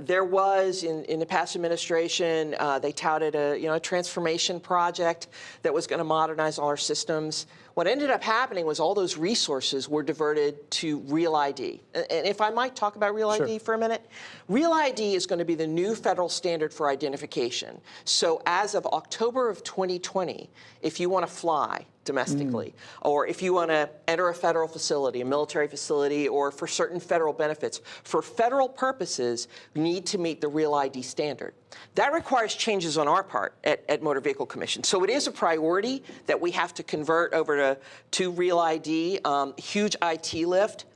There was, in the past administration, they touted a transformation project that was going to modernize all our systems. What ended up happening was all those resources were diverted to Real ID. And if I might talk about Real ID for a minute, Real ID is going to be the new federal standard for identification. So as of October of 2020, if you want to fly domestically, or if you want to enter a federal facility, a military facility, or for certain federal benefits, for federal purposes, you need to meet the Real ID standard. That requires changes on our part at Motor Vehicle Commission. So it is a priority that we have to convert over to Real ID, huge IT lift.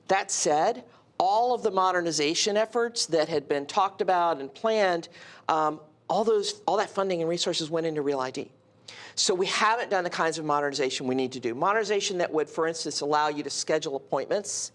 That said, all of the modernization efforts that had been talked about and planned, all that funding and resources went into Real ID. So we haven't done the kinds of modernization we need to do. Modernization that would, for instance, allow you to schedule appointments.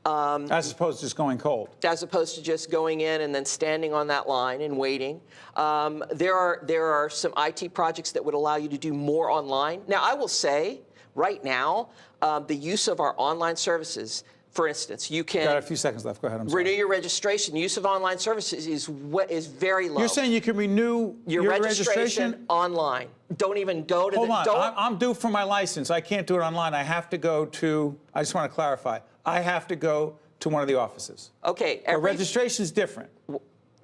As opposed to just going cold. As opposed to just going in and then standing on that line and waiting. There are some IT projects that would allow you to do more online. Now, I will say, right now, the use of our online services, for instance, you can... Got a few seconds left. Go ahead. I'm sorry. Renew your registration. Use of online services is very low. You're saying you can renew your registration online. Don't even go to Hold on. I'm due for my license. I can't do it online. I have to go to... I just want to clarify. I have to go to one of the offices. Okay. Registration is different.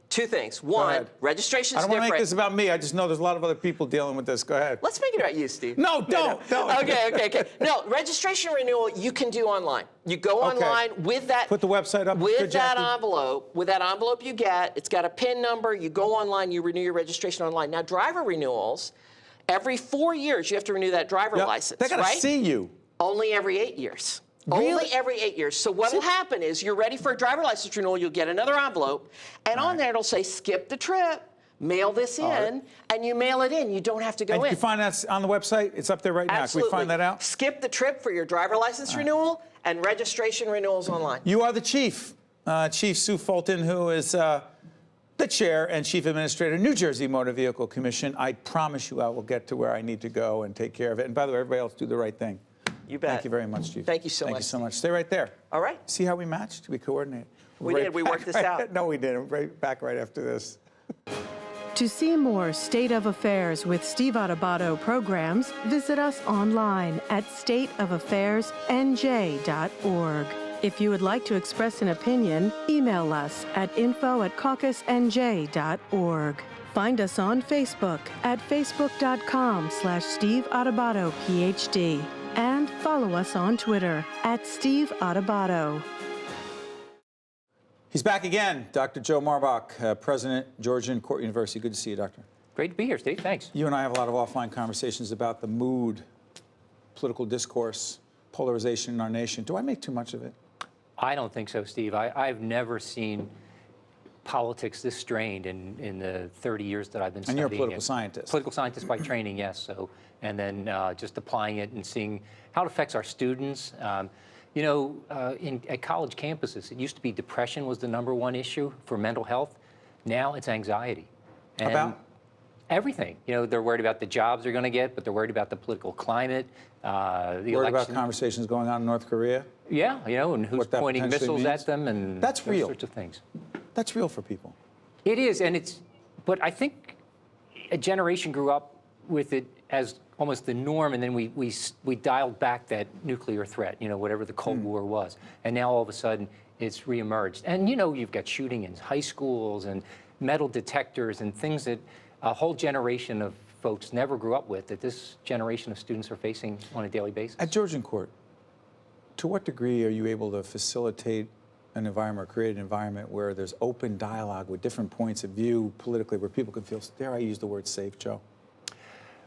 Two things. One, registration is different. I don't want to make this about me. I just know there's a lot of other people dealing with this. Go ahead. Let's make it about you, Steve. No, don't. Okay. No, registration renewal you can do online. You go online with that. Put the website up. With that envelope. With that envelope you get, it's got a PIN number. You go online. You renew your registration online. Now, driver renewals, every 4 years you have to renew that driver license. They got to see you. Only every 8 years. Really? Only every 8 years. So what will happen is you're ready for a driver license renewal, you'll get another envelope, and on there it'll say skip the trip, mail this in, and you mail it in. You don't have to go in. And you find that on the website? It's up there right now. Absolutely. Can we find that out? Skip the trip for your driver license renewal and registration renewals online. You are the chief, Chief Sue Fulton, who is the chair and chief administrator, New Jersey Motor Vehicle Commission. I promise you I will get to where I need to go and take care of it. And by the way, everybody else do the right thing. You bet. Thank you very much, Chief. Thank you so much. Thank you so much. Stay right there. All right. See how we matched? We coordinated. We did. We worked this out. No, we didn't. Back right after this. To see more State of Affairs with Steve Adubato programs, visit us online at stateofaffairsnj.org. If you would like to express an opinion, email us at info@caucusnj.org. Find us on Facebook at facebook.com/Steve Adubato, PhD. And follow us on Twitter at Steve Adubato. He's back again, Dr. Joe Marbach, President, Georgian Court University. Good to see you, Doctor. Great to be here, Steve. Thanks. You and I have a lot of offline conversations about the mood, political discourse, polarization in our nation. Do I make too much of it? I don't think so, Steve. I've never seen politics this strained in the 30 years that I've been studying. And you're a political scientist. Political scientist by training, yes. So, and then just applying it and seeing how it affects our students. You know, at college campuses, it used to be depression was the #1 issue for mental health. Now it's anxiety. And About? everything. You know, they're worried about the jobs they're going to get, but they're worried about the political climate, the Worried election. about conversations going on in North Korea? Yeah, you know, and who's What that pointing potentially missiles means? at them and That's those real. sorts of things. That's real for people. It is, and but I think a generation grew up with it as almost the norm, and then we dialed back that nuclear threat, you know, whatever the Cold War was. And now all of a sudden it's reemerged. And, you know, you've got shooting in high schools and metal detectors and things that a whole generation of folks never grew up with, that this generation of students are facing on a daily basis. At Georgian Court, to what degree are you able to facilitate an environment or create an environment where there's open dialogue with different points of view politically, where people can feel, dare I use the word safe, Joe?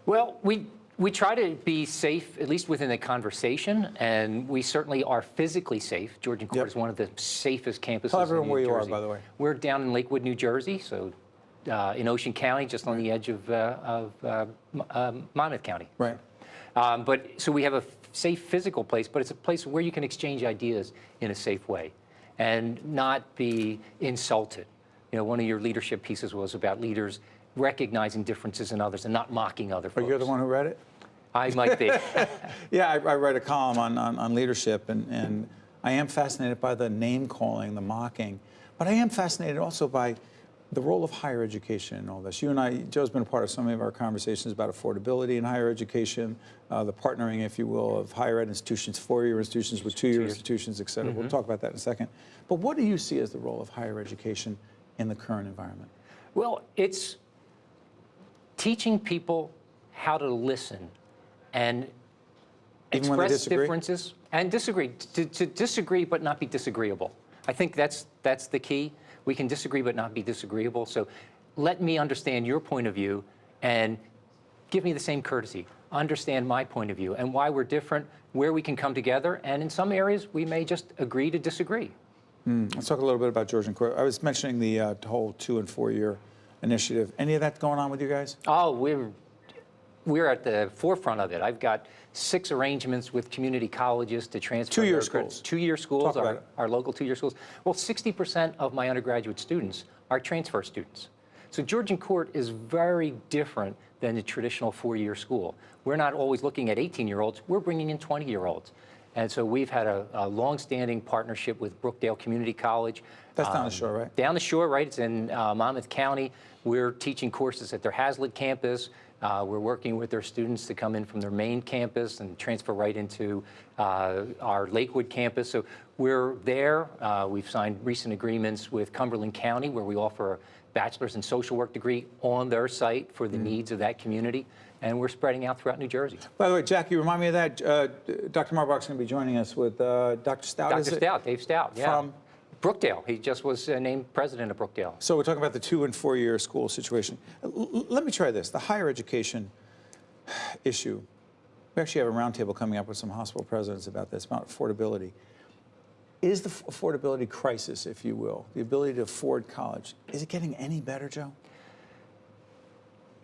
Well, we try to be safe, at least within the conversation, and we certainly are physically safe. Georgian Court is one of the safest campuses Tell everyone in New where you are, Jersey. by the way. We're down in Lakewood, New Jersey, so in Ocean County, just on the edge of Monmouth County. Right. So we have a safe physical place, but it's a place where you can exchange ideas in a safe way and not be insulted. You know, one of your leadership pieces was about leaders recognizing differences in others and not mocking other folks. But you're the one who read it? I might be. Yeah, I write a column on leadership, and I am fascinated by the name calling, the mocking, but I am fascinated also by the role of higher education in all this. You and I, Joe's been a part of so many of our conversations about affordability in higher education, the partnering, if you will, of higher ed institutions, 4-year institutions with 2-year institutions, et cetera. We'll talk about that in a second. But what do you see as the role of higher education in the current environment? Well, it's teaching people how to listen and Even when they express disagree? differences and disagree, to disagree but not be disagreeable. I think that's the key. We can disagree but not be disagreeable. So let me understand your point of view and give me the same courtesy. Understand my point of view and why we're different, where we can come together, and in some areas we may just agree to disagree. Let's talk a little bit about Georgian Court. I was mentioning the whole 2- and 4-year initiative. Any of that going on with you guys? Oh, we're at the forefront of it. I've got 6 arrangements with community colleges to transfer. 2-year their schools. 2-year schools, Talk about it. our local 2-year schools. Well, 60% of my undergraduate students are transfer students. So Georgian Court is very different than the traditional 4-year school. We're not always looking at 18-year-olds. We're bringing in 20-year-olds. And so we've had a long-standing partnership with Brookdale Community College. That's down the shore, right? Down the shore, right? It's in Monmouth County. We're teaching courses at their Hazlitt campus. We're working with their students to come in from their main campus and transfer right into our Lakewood campus. So we're there. We've signed recent agreements with Cumberland County, where we offer a bachelor's in social work degree on their site for the needs of that community. And we're spreading out throughout New Jersey. By the way, Jackie, remind me of that. Dr. Marbach's going to be joining us with Dr. Stout. Dr. is it? Stout, Dave Stout, yeah. From? Brookdale. He just was named president of Brookdale. So we're talking about the 2- and 4-year school situation. Let me try this. The higher education issue. We actually have a roundtable coming up with some hospital presidents about this, about affordability. Is the affordability crisis, if you will, the ability to afford college, is it getting any better, Joe?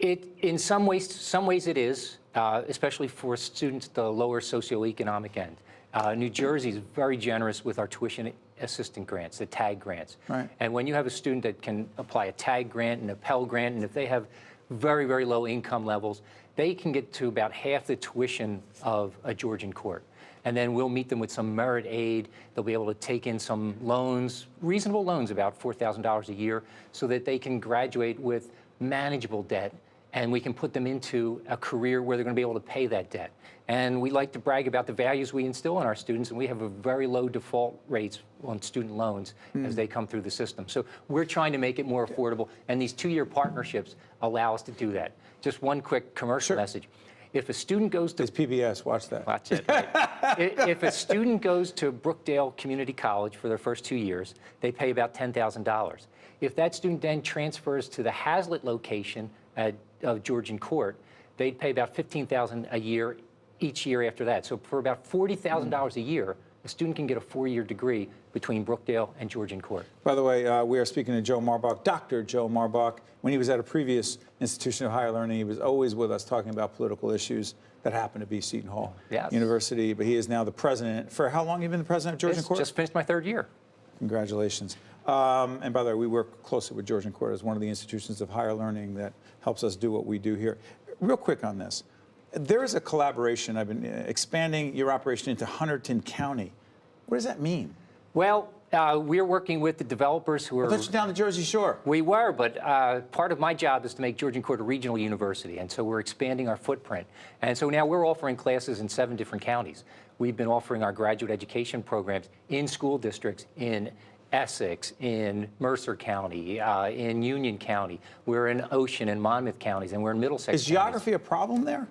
In some ways it is, especially for students at the lower socioeconomic end. New Jersey is very generous with our tuition assistance grants, the TAG grants. Right. And when you have a student that can apply a TAG grant and a Pell grant, and if they have very, very low income levels, they can get to about half the tuition of a Georgian Court. And then we'll meet them with some merit aid. They'll be able to take in some loans, reasonable loans, about $4,000 a year, so that they can graduate with manageable debt, and we can put them into a career where they're going to be able to pay that debt. And we like to brag about the values we instill in our students, and we have a very low default rates on student loans as they come through the system. So we're trying to make it more affordable, and these 2-year partnerships allow us to do that. Just one quick commercial message. If a student goes to... It's PBS, watch that. Watch it, right. If a student goes to Brookdale Community College for their first 2 years, they pay about $10,000. If that student then transfers to the Hazlitt location of Georgian Court, they'd pay about $15,000 a year each year after that. So for about $40,000 a year, a student can get a 4-year degree between Brookdale and Georgian Court. By the way, we are speaking to Joe Marbach, Dr. Joe Marbach. When he was at a previous institution of higher learning, he was always with us talking about political issues that happened to be Seton Hall University. But he is now the president. For how long have you been the president of Georgian Court? Just finished my 3rd year. Congratulations. And by the way, we work closely with Georgian Court as one of the institutions of higher learning that helps us do what we do here. Real quick on this. There is a collaboration. I've been expanding your operation into Hunterdon County. What does that mean? Well, we're working with the developers who are... I thought you were down the Jersey Shore. We were, but part of my job is to make Georgian Court a regional university, and so we're expanding our footprint. And so now we're offering classes in 7 different counties. We've been offering our graduate education programs in school districts in Essex, in Mercer County, in Union County. We're in Ocean and Monmouth counties, and we're in Middlesex Is geography a problem there?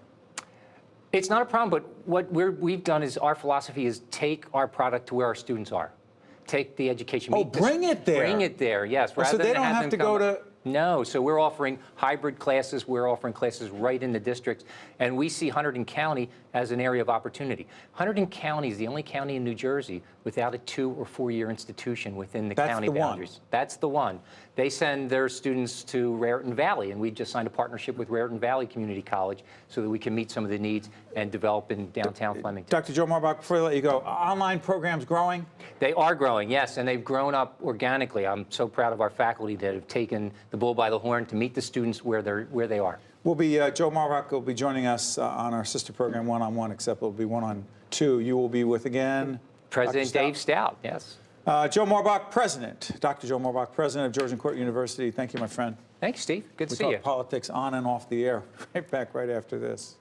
It's not a problem, but what we've done is our philosophy is take our product to where our students are. Take the education. Oh, bring it there. Bring it there, yes. Oh, so they don't have to go to... No, so we're offering hybrid classes. We're offering classes right in the districts. And we see Hunterdon County as an area of opportunity. Hunterdon County is the only county in New Jersey without a 2- or 4-year institution within the county boundaries. That's the one. They send their students to Raritan Valley, and we just signed a partnership with Raritan Valley Community College so that we can meet some of the needs and develop in downtown Flemington. Dr. Joe Marbach, before I let you go, online programs growing? They are growing, yes, and they've grown up organically. I'm so proud of our faculty that have taken the bull by the horn to meet the students where they are. We'll be, Joe Marbach will be joining us on our sister program, One-on-One, except it'll be 1-on-2. You will be with, again? President Dave Stout, yes. Joe Marbach, President. Dr. Joe Marbach, President of Georgian Court University. Thank you, my friend. Thank you, Steve. Good to see you. We talk politics on and off the air. Right back right after this.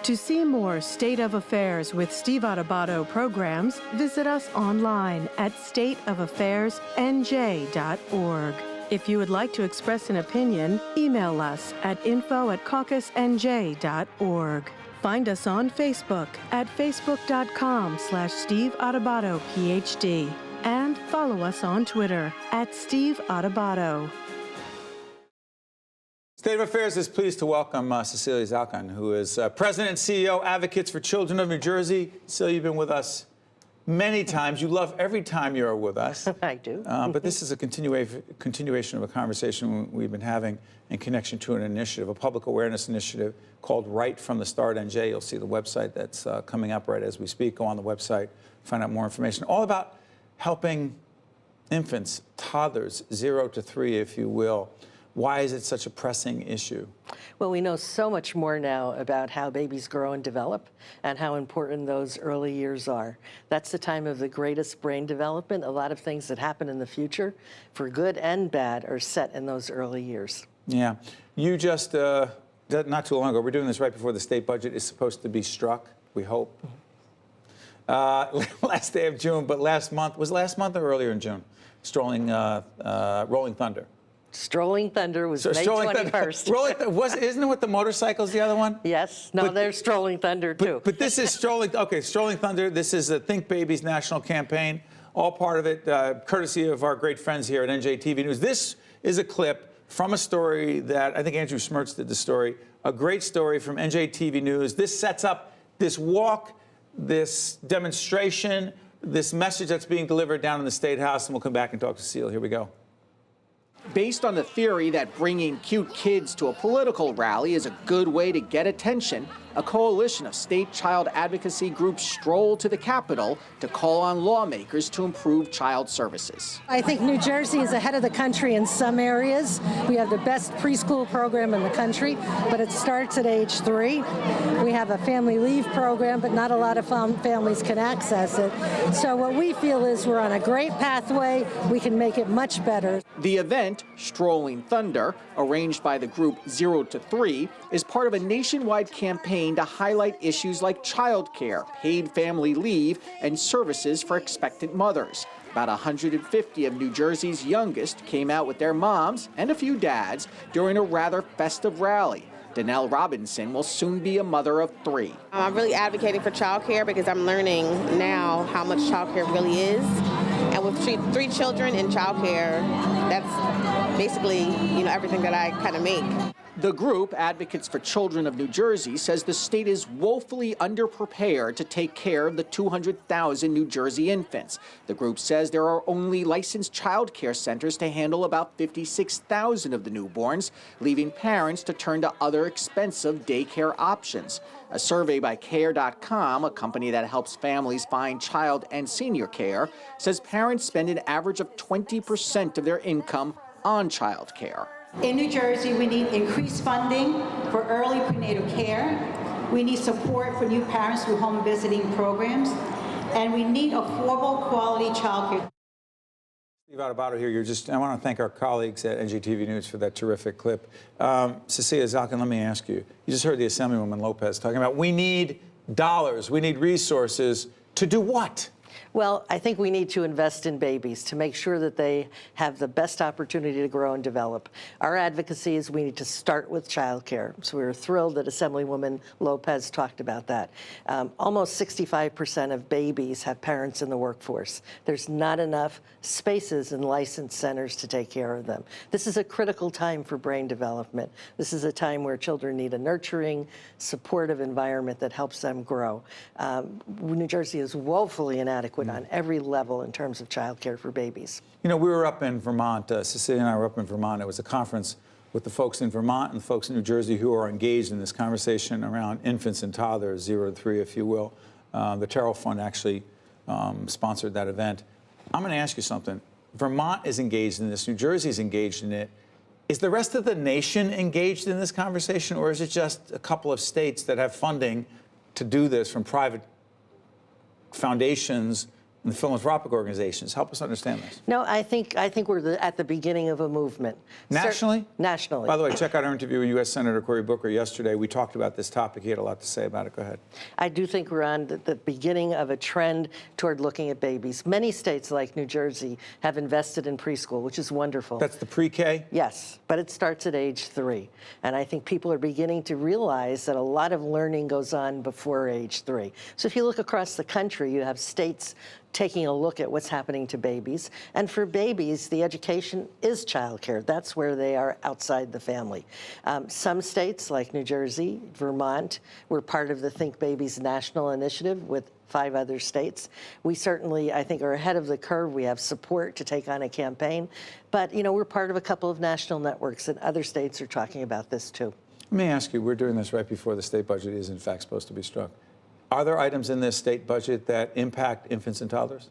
To see more State of Affairs with Steve Adubato programs, visit us online at stateofaffairsnj.org. If you would like to express an opinion, email us at info@caucusnj.org. Find us on Facebook at facebook.com/Steve Adubato, PhD. And follow us on Twitter at Steve Adubato. State of Affairs is pleased to welcome Cecilia Zalkind, who is President and CEO, Advocates for Children of New Jersey. Cecilia, you've been with us many times. You love every time you're with us. I do. But this is a continuation of a conversation we've been having in connection to an initiative, a public awareness initiative called Right from the Start NJ. You'll see the website that's coming up right as we speak. Go on the website, find out more information. All about helping infants, toddlers, 0 to 3, if you will. Why is it such a pressing issue? Well, we know so much more now about how babies grow and develop and how important those early years are. That's the time of the greatest brain development. A lot of things that happen in the future, for good and bad, are set in those early years. Yeah. You just, not too long ago, we're doing this right before the state budget is supposed to be struck, we hope. Last day of June, but last month, was it last month or earlier in June? Rolling Thunder. Strolling Thunder was May 21st. Isn't it with the motorcycles, the other one? Yes. No, there's Strolling Thunder, too. But this is Strolling Thunder. This is a Think Babies national campaign. All part of it, courtesy of our great friends here at NJTV News. This is a clip from a story that I think Andrew Smertz did the story, a great story from NJTV News. This sets up this walk, this demonstration, this message that's being delivered down in the State House, and we'll come back and talk to Cecile. Here we go. Based on the theory that bringing cute kids to a political rally is a good way to get attention, a coalition of state child advocacy groups strolled to the Capitol to call on lawmakers to improve child services. I think New Jersey is ahead of the country in some areas. We have the best preschool program in the country, but it starts at age 3. We have a family leave program, but not a lot of families can access it. So what we feel is we're on a great pathway. We can make it much better. The event, Strolling Thunder, arranged by the group 0 to 3, is part of a nationwide campaign to highlight issues like childcare, paid family leave, and services for expectant mothers. About 150 of New Jersey's youngest came out with their moms and a few dads during a rather festive rally. Danelle Robinson will soon be a mother of 3. I'm really advocating for childcare because I'm learning now how much childcare really is. And with 3 children in childcare, that's basically, everything that I kind of make. The group, Advocates for Children of New Jersey, says the state is woefully underprepared to take care of the 200,000 New Jersey infants. The group says there are only licensed child care centers to handle about 56,000 of the newborns, leaving parents to turn to other expensive daycare options. A survey by Care.com, a company that helps families find child and senior care, says parents spend an average of 20% of their income on child care. In New Jersey, we need increased funding for early prenatal care. We need support for new parents through home visiting programs. And we need affordable, quality child care. Steve Adubato here. I want to thank our colleagues at NJTV News for that terrific clip. Cecilia Zalkind, let me ask you. You just heard the Assemblywoman Lopez talking about we need dollars, we need resources to do what? Well, I think we need to invest in babies to make sure that they have the best opportunity to grow and develop. Our advocacy is we need to start with childcare. So we were thrilled that Assemblywoman Lopez talked about that. Almost 65% of babies have parents in the workforce. There's not enough spaces in licensed centers to take care of them. This is a critical time for brain development. This is a time where children need a nurturing, supportive environment that helps them grow. New Jersey is woefully inadequate on every level in terms of child care for babies. You know, we were up in Vermont, Cecilia and I were up in Vermont. It was a conference with the folks in Vermont and the folks in New Jersey who are engaged in this conversation around infants and toddlers, 0 to 3, if you will. The Terrell Fund actually sponsored that event. I'm going to ask you something. Vermont is engaged in this. New Jersey is engaged in it. Is the rest of the nation engaged in this conversation, or is it just a couple of states that have funding to do this from private foundations and philanthropic organizations? Help us understand this. No, I think we're at the beginning of a movement. Nationally? Nationally. By the way, check out our interview with U.S. Senator Cory Booker yesterday. We talked about this topic. He had a lot to say about it. Go ahead. I do think we're on the beginning of a trend toward looking at babies. Many states like New Jersey have invested in preschool, which is wonderful. That's the pre-K? Yes, but it starts at age 3. And I think people are beginning to realize that a lot of learning goes on before age 3. So if you look across the country, you have states taking a look at what's happening to babies. And for babies, the education is childcare. That's where they are outside the family. Some states, like New Jersey, Vermont, were part of the Think Babies National Initiative with 5 other states. We certainly, I think, are ahead of the curve. We have support to take on a campaign. But, you know, we're part of a couple of national networks, and other states are talking about this, too. Let me ask you, we're doing this right before the state budget is, in fact, supposed to be struck. Are there items in this state budget that impact infants and toddlers?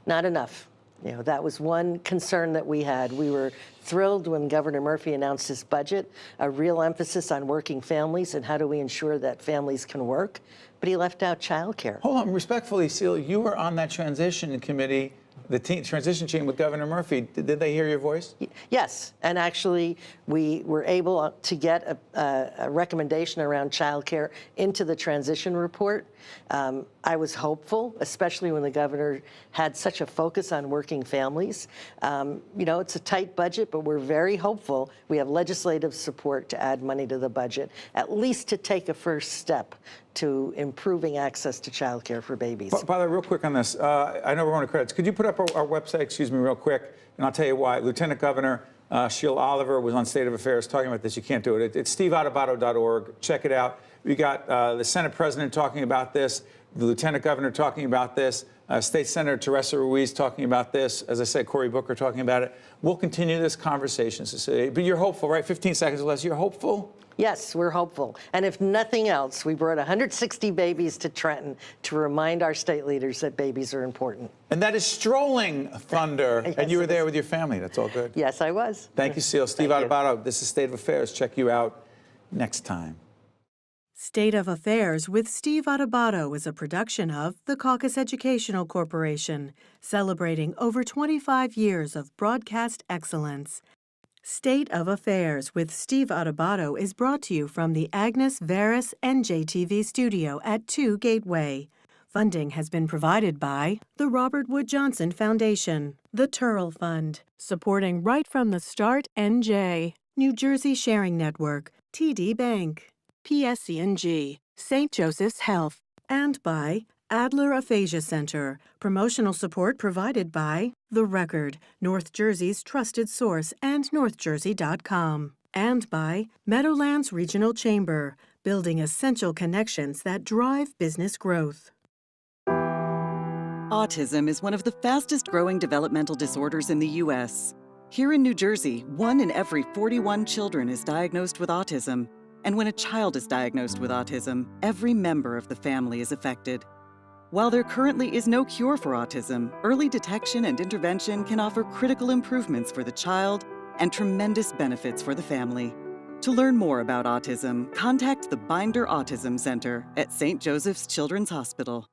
Not enough. You know, that was one concern that we had. We were thrilled when Governor Murphy announced his budget, a real emphasis on working families and how do we ensure that families can work, but he left out child care. Hold on, respectfully, Celia, you were on that transition committee, the transition team with Governor Murphy. Did they hear your voice? Yes, and actually we were able to get a recommendation around child care into the transition report. I was hopeful, especially when the governor had such a focus on working families. You know, it's a tight budget, but we're very hopeful. We have legislative support to add money to the budget, at least to take a first step to improving access to child care for babies. By the way, real quick on this, I know we're on to credits. Could you put up our website, excuse me, real quick, and I'll tell you why. Lieutenant Governor Sheila Oliver was on State of Affairs talking about this. You can't do it. It's steveadubato.org. Check it out. We got the Senate President talking about this, the Lieutenant Governor talking about this, State Senator Teresa Ruiz talking about this, as I said, Cory Booker talking about it. We'll continue this conversation, Cecilia. But you're hopeful, right? 15 seconds or less. You're hopeful? Yes, we're hopeful. And if nothing else, we brought 160 babies to Trenton to remind our state leaders that babies are important. And that is Strolling Thunder. Yes, and you were there with your family. That's all good. Yes, I was. Thank you, Seal. Steve Adubato, this is State of Affairs. Check you out next time. State of Affairs with Steve Adubato is a production of the Caucus Educational Corporation, celebrating over 25 years of broadcast excellence. State of Affairs with Steve Adubato is brought to you from the Agnes Veris NJTV studio at 2 Gateway. Funding has been provided by the Robert Wood Johnson Foundation, the Terrell Fund, supporting Right from the Start NJ, New Jersey Sharing Network, TD Bank, PSC&G, St. Joseph's Health, and by Adler Aphasia Center. Promotional support provided by The Record, North Jersey's trusted source, and NorthJersey.com. And by Meadowlands Regional Chamber, building essential connections that drive business growth. Autism is one of the fastest-growing developmental disorders in the U.S. Here in New Jersey, 1 in every 41 children is diagnosed with autism. And when a child is diagnosed with autism, every member of the family is affected. While there currently is no cure for autism, early detection and intervention can offer critical improvements for the child and tremendous benefits for the family. To learn more about autism, contact the Binder Autism Center at St. Joseph's Children's Hospital.